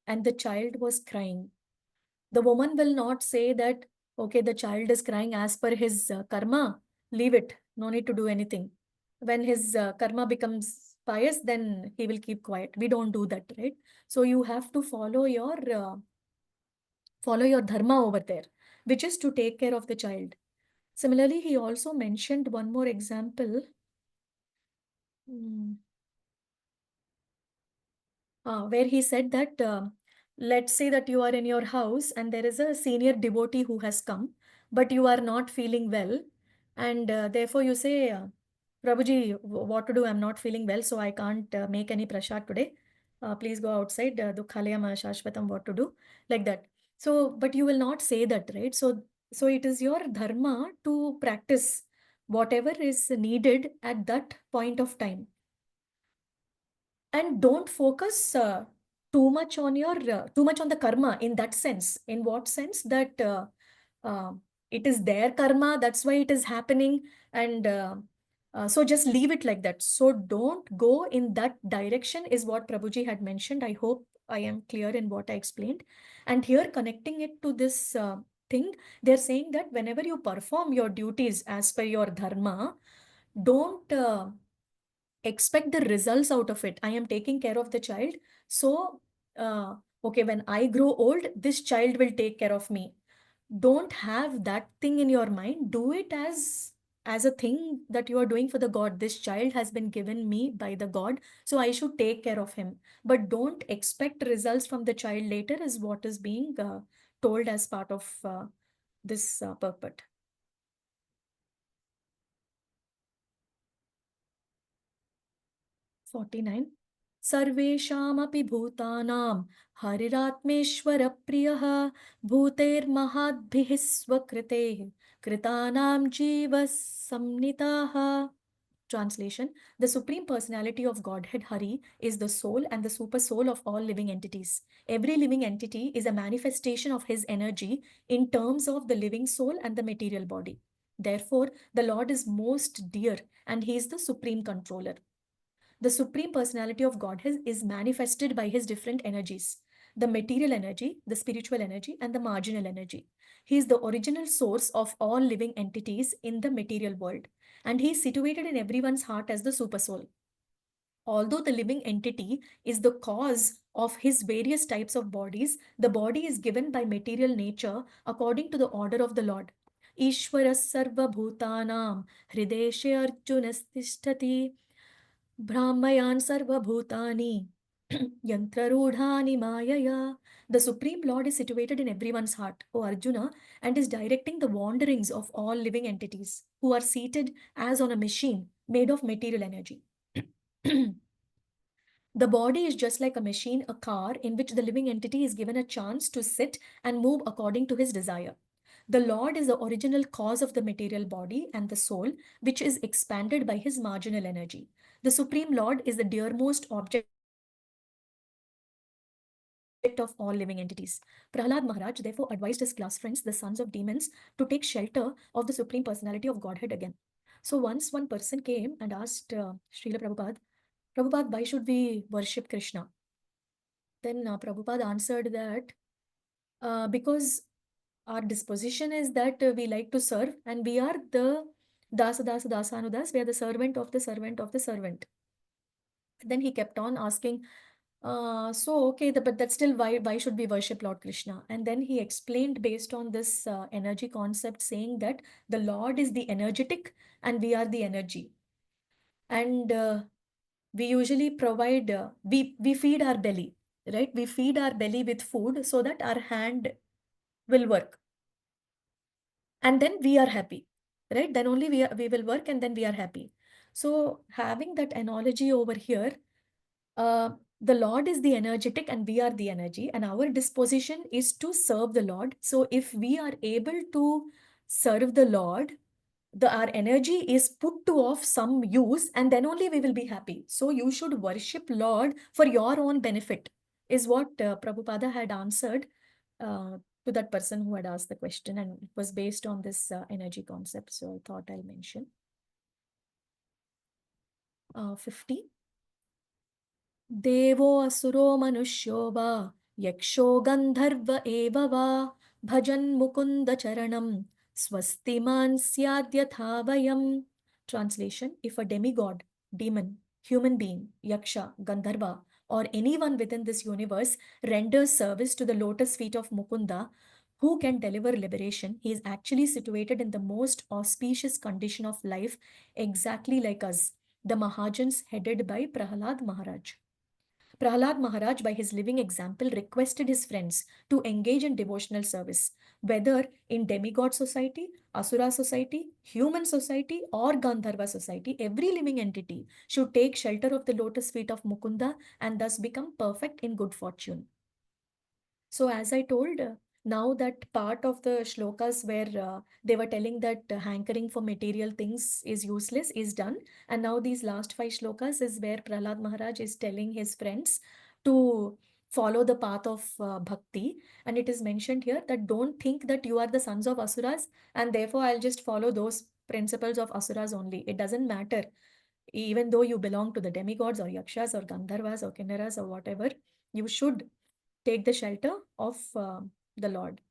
and the child was crying. The woman will not say that, okay, the child is crying as per his karma, leave it, no need to do anything. When his karma becomes pious, then he will keep quiet. We don't do that, right? So you have to follow your dharma over there, which is to take care of the child. Similarly, he also mentioned one more example. Where he said that let's say that you are in your house and there is a senior devotee who has come, but you are not feeling well, and therefore you say, Prabhuji, what to do? I'm not feeling well, so I can't make any prasad today. Please go outside. Dukhalayam Shashvatam, what to do? Like that. So, but you will not say that, right? So it is your dharma to practice whatever is needed at that point of time. And don't focus too much on the karma in that sense. In what sense? That uh, it is their karma, that's why it is happening, and so just leave it like that. So don't go in that direction, is what Prabhuji had mentioned. I hope I am clear in what I explained. And here, connecting it to this thing, they're saying that whenever you perform your duties as per your dharma, don't expect the results out of it. I am taking care of the child. So, okay, when I grow old, this child will take care of me. Don't have that thing in your mind. Do it as a thing that you are doing for the God. This child has been given me by the God, so I should take care of him. But don't expect results from the child later, is what is being told as part of this purport. 49. सर्वेषामपि भूतानां हरिरात्मेश्वरप्रियः भूतेर्महाद्भिः स्वकृतेः कृतानां जीवः संनिताः. Translation: The Supreme Personality of Godhead Hari is the soul and the super soul of all living entities. Every living entity is a manifestation of his energy in terms of the living soul and the material body. Therefore, the Lord is most dear and he is the supreme controller. The Supreme Personality of Godhead is manifested by his different energies: the material energy, the spiritual energy, and the marginal energy. He is the original source of all living entities in the material world, and he is situated in everyone's heart as the Supersoul. Although the living entity is the cause of his various types of bodies, the body is given by material nature according to the order of the Lord. Ishvara sarva bhutanam hrideshe arjunastishtati Brahmayan sarva bhutani yantrarudhani mayaya. The Supreme Lord is situated in everyone's heart, O Arjuna, and is directing the wanderings of all living entities who are seated as on a machine made of material energy. The body is just like a machine, a car, in which the living entity is given a chance to sit and move according to his desire. The Lord is the original cause of the material body and the soul, which is expanded by his marginal energy. The Supreme Lord is the dearmost object of all living entities. Prahlad Maharaj therefore advised his class friends, the sons of demons, to take shelter of the Supreme Personality of Godhead again. So once one person came and asked Srila Prabhupada, Prabhupada, why should we worship Krishna? Then Prabhupada answered that because our disposition is that we like to serve, and we are the Dasanudas, we are the servant of the servant of the servant. Then he kept on asking, so okay, but that's still why should we worship Lord Krishna? And then he explained based on this energy concept, saying that the Lord is the energetic and we are the energy. And we usually provide, we feed our belly, right? We feed our belly with food so that our hand will work. And then we are happy, right? Then only we will work and then we are happy. So having that analogy over here, the Lord is the energetic and we are the energy, and our disposition is to serve the Lord. So if we are able to serve the Lord, our energy is put to of some use, and then only we will be happy. So you should worship Lord for your own benefit, is what Prabhupada had answered to that person who had asked the question, and it was based on this energy concept. So I thought I'll mention. 50. देवो असुरो मनुष्यो वा यक्षो गन्धर्व एव वा भजन् मुकुन्द चरणं स्वस्तिमान् स्याद्यथा वयम्. Translation: If a demigod, demon, human being, yaksha, gandharva, or anyone within this universe renders service to the lotus feet of Mukunda, who can deliver liberation, he is actually situated in the most auspicious condition of life, exactly like us, the Mahajans headed by Prahlad Maharaj. Prahlad Maharaj, by his living example, requested his friends to engage in devotional service, whether in demigod society, Asura society, human society, or Gandharva society. Every living entity should take shelter of the lotus feet of Mukunda and thus become perfect in good fortune. So, as I told, now that part of the shlokas where they were telling that hankering for material things is useless is done. And now these last 5 shlokas is where Prahlad Maharaj is telling his friends to follow the path of bhakti. And it is mentioned here that don't think that you are the sons of Asuras and therefore I'll just follow those principles of Asuras only. It doesn't matter. Even though you belong to the demigods or yakshas or gandharvas or kinnaras or whatever, you should take the shelter of the Lord.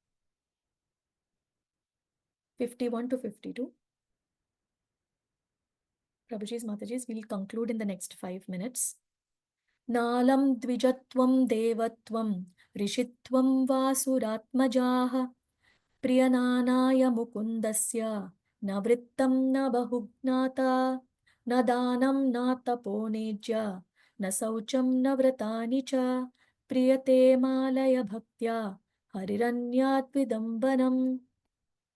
51 to 52. Prabhuji's Mataji's, we'll conclude in the next 5 minutes. Nalam dvijatvam devatvam rishitvam vasuratmajaha priyananaya mukundasya navrittam na bahugnata na danam na taponejya na saucham na vratani cha priyate malaya bhaktya hariranyat vidambanam.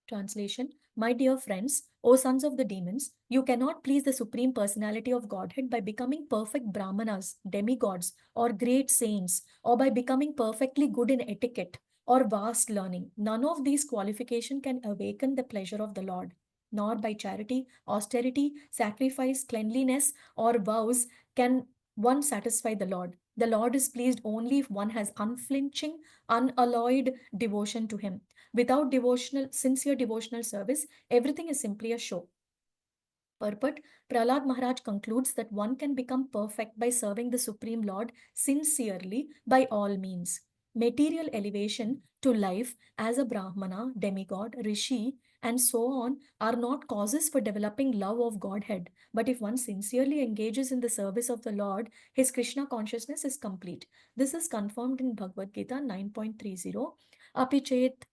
Translation: My dear friends, O sons of the demons, you cannot please the Supreme Personality of Godhead by becoming perfect Brahmanas, demigods, or great saints, or by becoming perfectly good in etiquette or vast learning. None of these qualifications can awaken the pleasure of the Lord, nor by charity, austerity, sacrifice, cleanliness, or vows can one satisfy the Lord. The Lord is pleased only if one has unflinching, unalloyed devotion to Him. Without sincere devotional service, everything is simply a show. Purport: Prahlad Maharaj concludes that one can become perfect by serving the Supreme Lord sincerely by all means. Material elevation to life as a Brahmana, demigod, rishi, and so on are not causes for developing love of Godhead. But if one sincerely engages in the service of the Lord, his Krishna consciousness is complete. This is confirmed in Bhagavad Gita 9.30. Apichet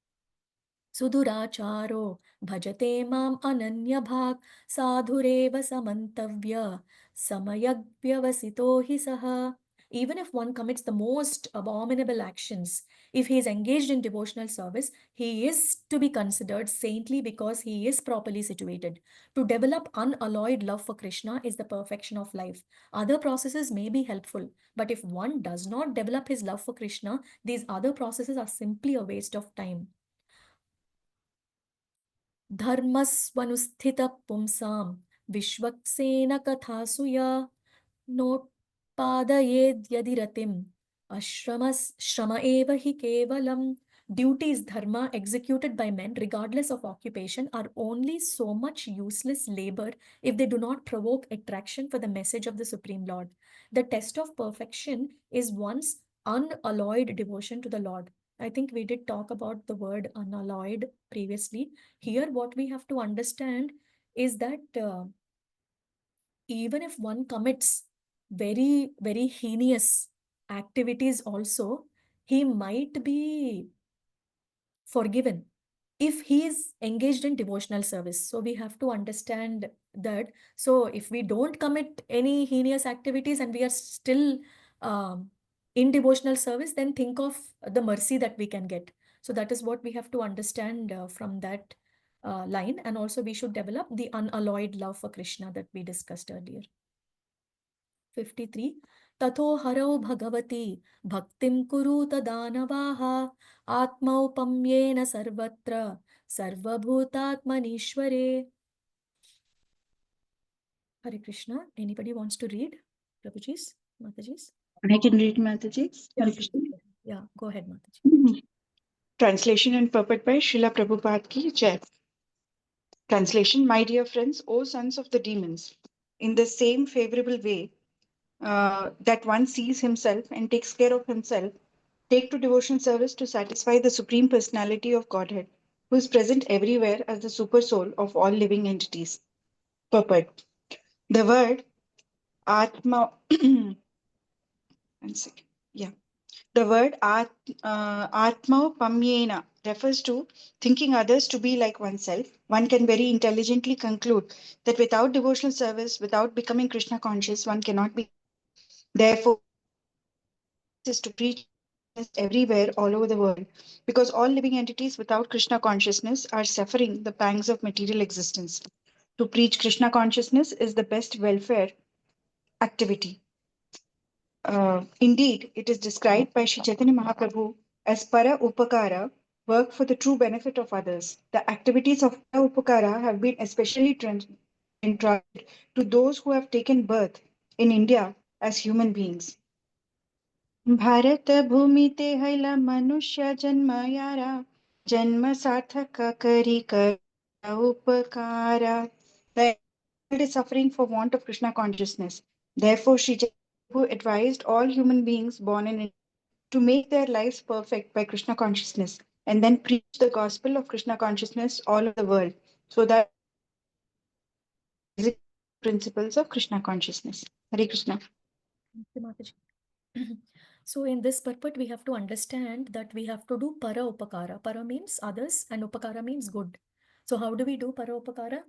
सुदुराचारो भजते माम अनन्य भाग साधुरेव समन्तव्य समयव्यवसितो हि सः. Even if one commits the most abominable actions, if he is engaged in devotional service, he is to be considered saintly because he is properly situated. To develop unalloyed love for Krishna is the perfection of life. Other processes may be helpful, but if one does not develop his love for Krishna, these other processes are simply a waste of time. धर्मस्वनुस्थितः पुंसां Vishwaksen कथासु या नोत्पादयेद्यदि रतिम् श्रम eva hi kevalam. Duties, dharma, executed by men, regardless of occupation, are only so much useless labor if they do not provoke attraction for the message of the Supreme Lord. The test of perfection is one's unalloyed devotion to the Lord. I think we did talk about the word unalloyed previously. Here, what we have to understand is that even if one commits very, very heinous activities, also, he might be forgiven if he is engaged in devotional service. So we have to understand that. So if we don't commit any heinous activities and we are still in devotional service, then think of the mercy that we can get. So that is what we have to understand from that line. And also we should develop the unalloyed love for Krishna that we discussed earlier. 53. तथो हरौ भगवती भक्तिं कुरुत दानवाः आत्मौपम्येन सर्वत्र सर्वभूतात्मनीश्वरे. Hare Krishna. Anybody wants to read? Prabhuji's, Mataji's? I can read Mataji. Hare Yes. Krishna. Yeah, go ahead, Mataji. Translation and purport by Srila Prabhupada Ki Jai. Translation, my dear friends, O sons of the demons, in the same favorable way that one sees himself and takes care of himself, take to devotion service to satisfy the Supreme Personality of Godhead, who is present everywhere as the super soul of all living entities. Purport. The word Atma. One second. Yeah. The word Atma Pamyena refers to thinking others to be like oneself. One can very intelligently conclude that without devotional service, without becoming Krishna conscious, one cannot be. Therefore, is to preach everywhere, all over the world, because all living entities without Krishna consciousness are suffering the pangs of material existence. To preach Krishna consciousness is the best welfare activity. Indeed, it is described by Sri Chaitanya Mahaprabhu as para upakara, work for the true benefit of others. The activities of para upakara have been especially entrusted to those who have taken birth in India as human beings. Bharat भूमि ते हैला मनुष्य जन्म यारा जन्म सार्थक करी कर उपकारा. The world is suffering for want of Krishna consciousness. Therefore, Sri Chaitanya advised all human beings born in India to make their lives perfect by Krishna consciousness and then preach the gospel of Krishna consciousness all over the world so that principles of Krishna consciousness. Hare Krishna. Thank you, Mataji. So in this purport, we have to understand that we have to do para upakara. Para means others and upakara means good. So how do we do para upakara?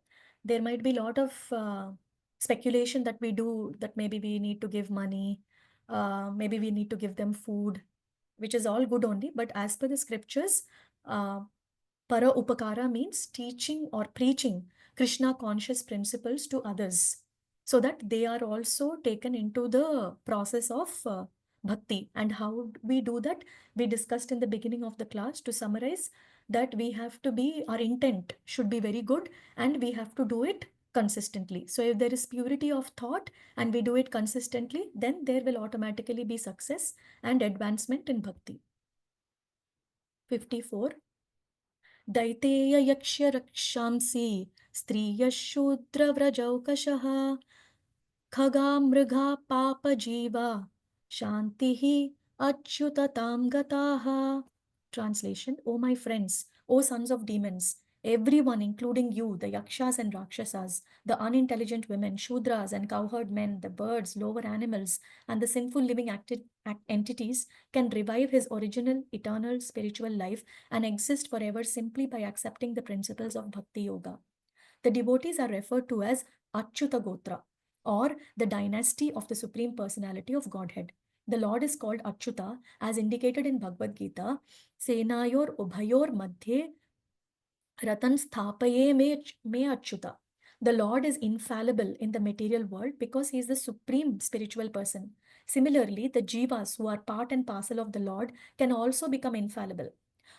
There might be a lot of speculation that we do, that maybe we need to give money, maybe we need to give them food, which is all good only. But as per the scriptures, para upakara means teaching or preaching Krishna conscious principles to others, so that they are also taken into the process of bhakti. And how we do that, we discussed in the beginning of the class. To summarize, that we have to be, our intent should be very good and we have to do it consistently. So if there is purity of thought and we do it consistently, then there will automatically be success and advancement in bhakti. 54. दैतेय यक्ष रक्षांसि स्त्रियः शूद्रव्रजौकशः खगा मृगा पापजीवा शान्तिः achyutatam gataha. Translation, O my friends, O sons of demons, everyone, including you, the yakshas and rakshasas, the unintelligent women, shudras and cowherd men, the birds, lower animals, and the sinful living entities, can revive his original eternal spiritual life and exist forever simply by accepting the principles of Bhakti Yoga. The devotees are referred to as Achyuta Gotra, or the dynasty of the Supreme Personality of Godhead. The Lord is called Achyuta, as indicated in Bhagavad Gita, Senayor Ubhayor Madhye Ratan Sthapaye me Achyuta. The Lord is infallible in the material world because he is the supreme spiritual person. Similarly, the jivas who are part and parcel of the Lord can also become infallible.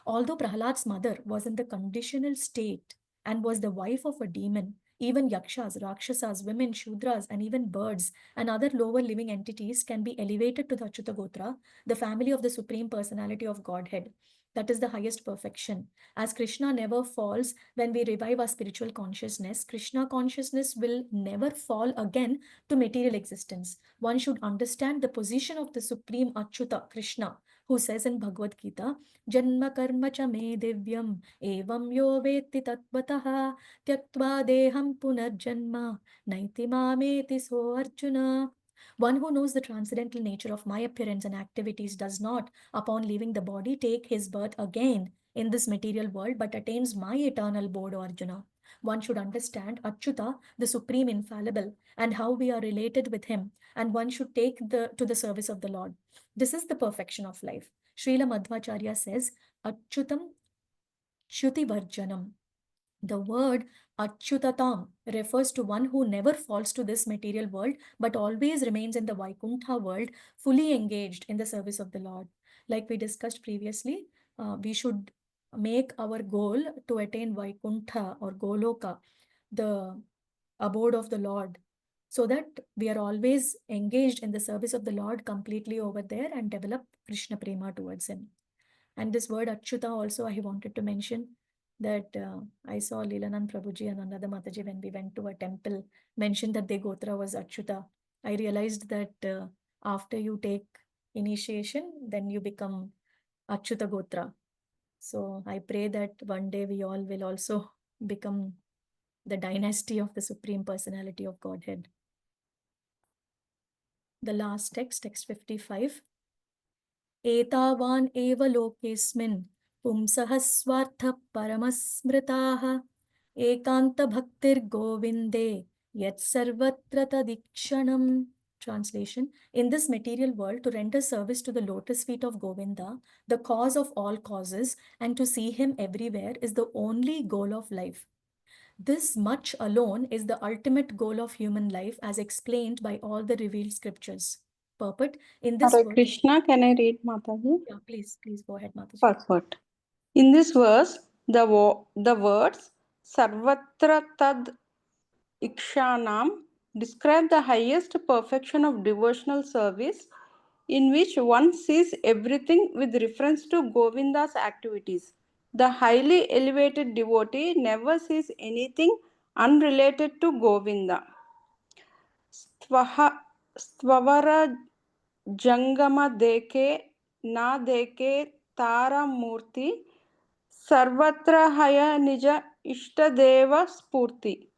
Although Prahlad's mother was in the conditional state and was the wife of a demon. Even yakshas, rakshasas, women, shudras, and even birds and other lower living entities can be elevated to the Achyuta Gotra, the family of the Supreme Personality of Godhead. That is the highest perfection. As Krishna never falls when we revive our spiritual consciousness, Krishna consciousness will never fall again to material existence. One should understand the position of the Supreme Achyuta, Krishna, who says in Bhagavad Gita, Janma karma cha me divyam evam yo veti tattvataha tyaktva deham punarjanma naiti mameti so Arjuna. One who knows the transcendental nature of my appearance and activities does not, upon leaving the body, take his birth again in this material world, but attains my eternal abode, O Arjuna. One should understand Achyuta, the supreme infallible, and how we are related with him, and one should take to the service of the Lord. This is the perfection of life. Srila Madhvacharya says, Achyutam Shruti The word Achyutatam refers to one who never falls to this material world but always remains in the Vaikuntha world, fully engaged in the service of the Lord. Like we discussed previously, we should make our goal to attain Vaikuntha or Goloka, the abode of the Lord, so that we are always engaged in the service of the Lord completely over there and develop Krishna Prema towards him. And this word Achyuta also I wanted to mention that I saw Lilanand Prabhuji and Ananda Mataji when we went to a temple mentioned that their Gotra was Achyuta. I realized that after you take initiation, then you become Achyuta Gotra. So I pray that one day we all will also become the dynasty of the Supreme Personality of Godhead. The last text, text 55. एतावान् एव लोकेऽस्मिन् पुंसः स्वार्थः परमस्मृताः एकान्तभक्तिर्गोविन्दे यत्सर्वत्र तदीक्षणम्. Translation: In this material world, to render service to the lotus feet of Govinda, the cause of all causes, and to see him everywhere is the only goal of life. This much alone is the ultimate goal of human life as explained by all the revealed scriptures. Purport: In this Hare verse, Krishna, can I read Mataji? yeah, please go ahead, Mataji. Purport. In this verse, the words Sarvatra Tad Ikshanam describe the highest perfection of devotional service in which one sees everything with reference to Govinda's activities. The highly elevated devotee never sees anything unrelated to Govinda. Stvavara Jangama deke na deke Tara Murti Sarvatra Haya Nija Ishtadeva Spurti.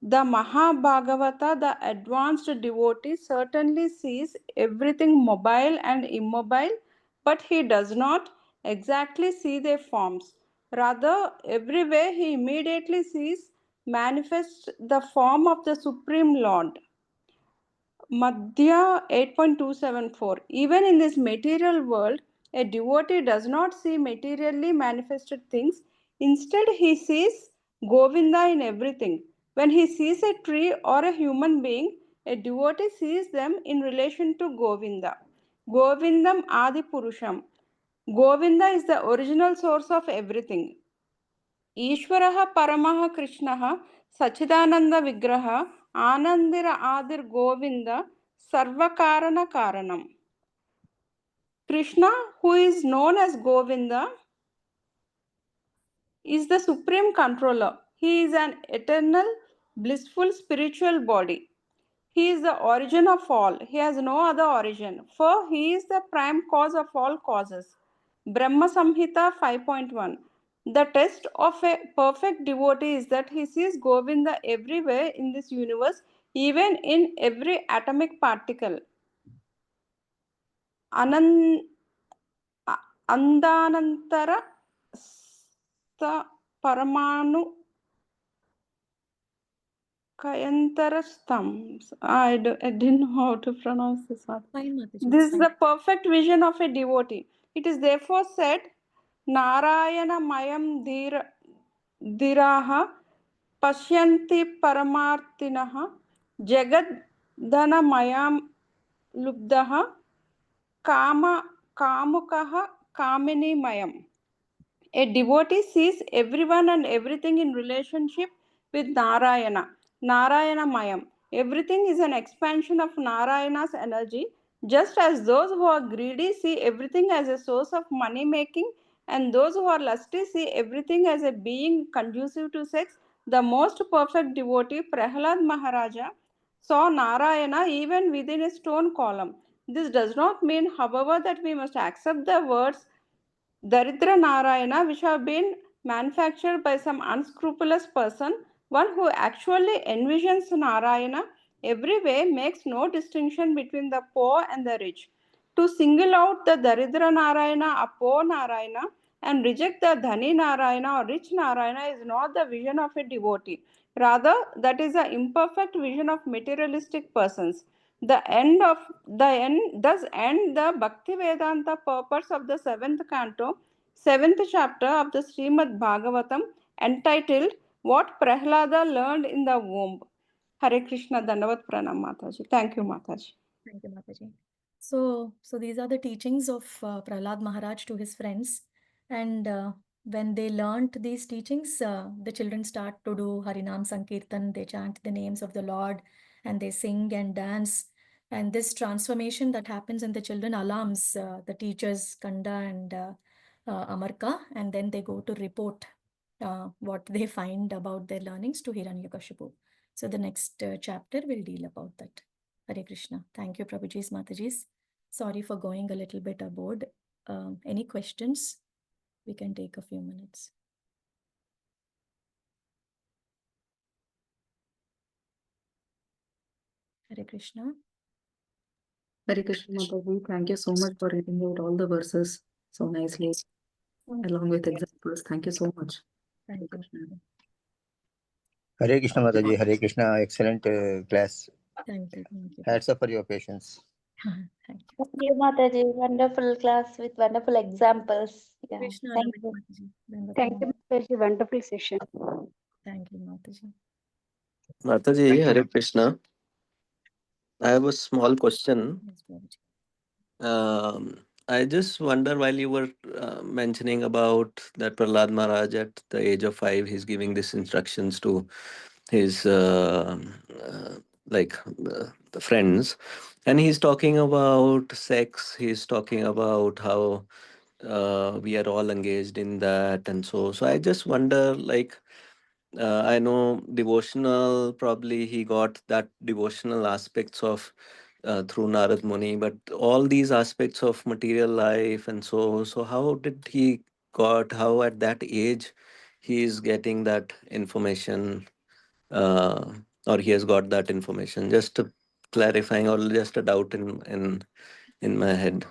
The Mahabhagavata, the advanced devotee, certainly sees everything mobile and immobile, but he does not exactly see their forms. Rather, everywhere he immediately sees manifest the form of the Supreme Lord. Madhya 8.274. Even in this material world, a devotee does not see materially manifested things. Instead, he sees Govinda in everything. When he sees a tree or a human being, a devotee sees them in relation to Govinda. Govindam Adi Purusham. Govinda is the original source of everything. ईश्वरः परमः कृष्णः सच्चिदानंद विग्रह आनंदिर आदिर गोविंद सर्वकारण कारणम. Krishna, who is known as Govinda, is the supreme controller. He is an eternal, blissful spiritual body. He is the origin of all. He has no other origin, for he is the prime cause of all causes. Brahma Samhita 5.1. The test of a perfect devotee is that he sees Govinda everywhere in this universe, even in every atomic particle. Andanantara Paramanu Kayantarastam. I didn't know how to pronounce this one. Fine, Mataji. This is the perfect vision of a devotee. It is therefore said, Narayana Mayam Diraha Pashyanti Paramartinaha Jagad Dana Mayam Lubdaha Kama Kamukaha Kamini Mayam. A devotee sees everyone and everything in relationship with Narayana, Narayana Mayam. Everything is an expansion of Narayana's energy, just as those who are greedy see everything as a source of money making, and those who are lusty see everything as a being conducive to sex. The most perfect devotee, Prahlad Maharaja, saw Narayana even within a stone column. This does not mean, however, that we must accept the words Daridra Narayana, which have been manufactured by some unscrupulous person. One who actually envisions Narayana everywhere makes no distinction between the poor and the rich. To single out the Daridra Narayana, a poor Narayana, and reject the Dhani Narayana or rich Narayana is not the vision of a devotee. Rather, that is the imperfect vision of materialistic persons. Thus end the Bhakti Vedanta purpose of the seventh canto, seventh chapter of the Srimad Bhagavatam, entitled What Prahlada Learned in the Womb. Hare Krishna Dandavat Pranam Mataji. Thank you, Mataji. Thank you, Mataji. So these are the teachings of Prahlad Maharaj to his friends. And when they learnt these teachings, the children start to do Harinam Sankirtan. They chant the names of the Lord and they sing and dance. And this transformation that happens in the children alarms the teachers, Kanda and Amarka. And then they go to report what they find about their learnings to Hiranyakashipu. So the next chapter will deal about that. Hare Krishna. Thank you, Prabhuji's, Mataji's. Sorry for going a little bit aboard. Any questions? We can take a few minutes. Hare Krishna. Hare Krishna Mataji, thank you so much for reading out all the verses so nicely, along with examples. Thank you so much. Thank Hare you. Krishna. Hare Krishna Mataji, Hare Krishna, excellent class. Thank you. Thank you. Hats off for your patience. Thank you. Thank you, Mataji. Wonderful class with wonderful examples. Yeah. Krishna, Thank Ramesh you. Mataji. Dandavat Thank Pranam. you, Mataji. Wonderful session. Thank you, Mataji. Mataji, Hare Krishna. I have a small question. Yes, Prabhuji. I just wonder, while you were mentioning about that Prahlad Maharaj at the age of 5, he's giving these instructions to his the friends, and he's talking about sex. He's talking about how we are all engaged in that, and so I just wonder, like, I know devotional, probably he got that devotional aspects of through Narad Muni, but all these aspects of material life and so how did he got, how at that age he is getting that information, or he has got that information? Just a clarifying, or just a doubt in my head.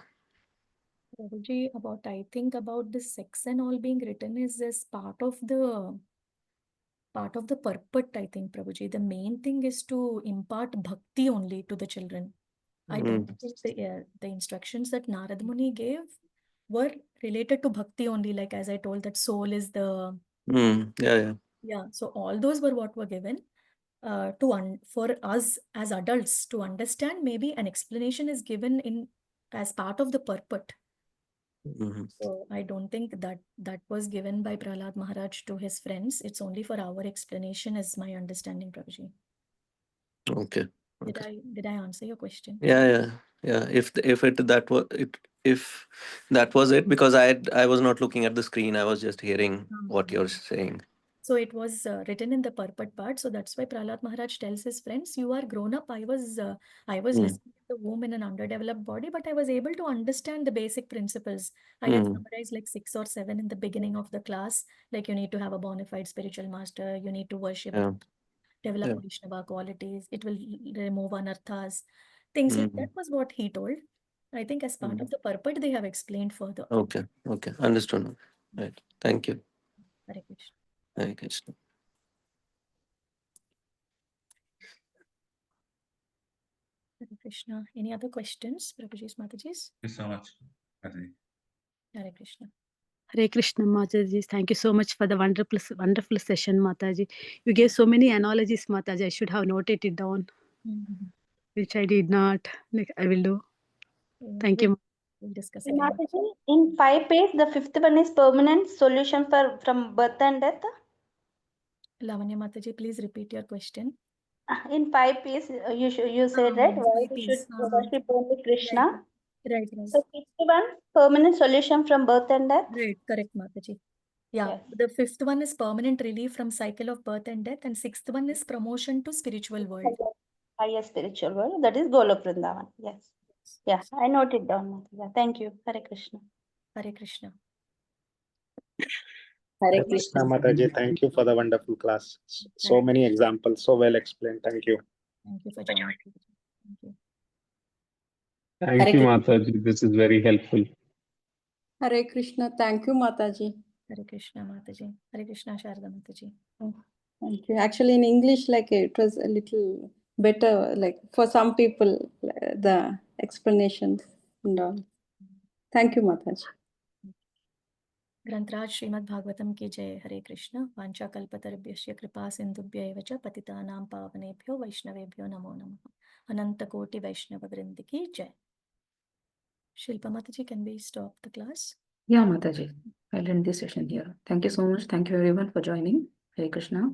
Prabhuji, I think about the sex and all being written is as part of the purport, I think, Prabhuji. The main thing is to impart bhakti only to the children. I don't think the instructions that Narad Muni gave were related to bhakti only, like as I told, that soul is the... Yeah, so all those were what were given for us as adults to understand. Maybe an explanation is given in as part of the purport. So I don't think that was given by Prahlad Maharaj to his friends. It's only for our explanation, is my understanding, Prabhuji. Okay. Did I answer your question? Yeah. If that was it, because I was not looking at the screen, I was just hearing what you're saying. So it was written in the purport part. So that's why Prahlad Maharaj tells his friends, "You are grown up. I was listening to the womb in an underdeveloped body, but I was able to understand the basic principles. I had summarized like 6 or 7 in the beginning of the class. Like, you need to have a bona fide spiritual master. You need to worship, develop Vaishnava qualities. It will remove anarthas. Things like that was what he told. I think as part of the purport, they have explained further. Okay. Understood. Right. Thank you. Hare Krishna. Hare Krishna. Hare Krishna. Any other questions, Prabhuji's, Mataji's? Thank you so much. Hare Krishna. Hare Krishna Mataji. Thank you so much for the wonderful session, Mataji. You gave so many analogies, Mataji. I should have noted it down, which I did not. I will do. Thank you. We'll discuss again. Mataji, in 5 pages, the fifth one is permanent solution from birth and death. Lavanya Mataji, please repeat your question. In 5 pages, you said, right? Why we should worship only Krishna. Right. So fifth one, permanent solution from birth and death. Right, correct, Mataji. Yeah, Yes. the fifth one is permanent relief from cycle of birth and death, and sixth one is promotion to spiritual world. Higher spiritual world, that is Golok Vrindavan. Yes. Yeah, I note it down, Mataji. Thank you. Hare Krishna. Hare Krishna. Hare Krishna Mataji, thank you for the wonderful class. So Hare many examples, so well explained. Thank you. Thank you for joining. Thank you. Thank you, Mataji. This is very helpful. Hare Krishna. Thank you, Mataji. Hare Krishna, Mataji. Hare Krishna, Sharda Mataji. Thank you. Actually, in English, like it was a little better, like for some people, the explanations and all. Thank you, Mataji. ग्रंथराज Shrimad Bhagavatam की जय. हरे कृष्ण. वांछा कल्पतरुभ्यश्च कृपा सिंधुभ्य एव च पतितानां पावनेभ्यो वैष्णवेभ्यो नमो नमः. अनंत कोटि वैष्णव वृंद की जय. Shilpa Mataji, can we stop the class? Yeah, Mataji. I'll end this session here. Thank you so much. Thank you everyone for joining. Hare Krishna.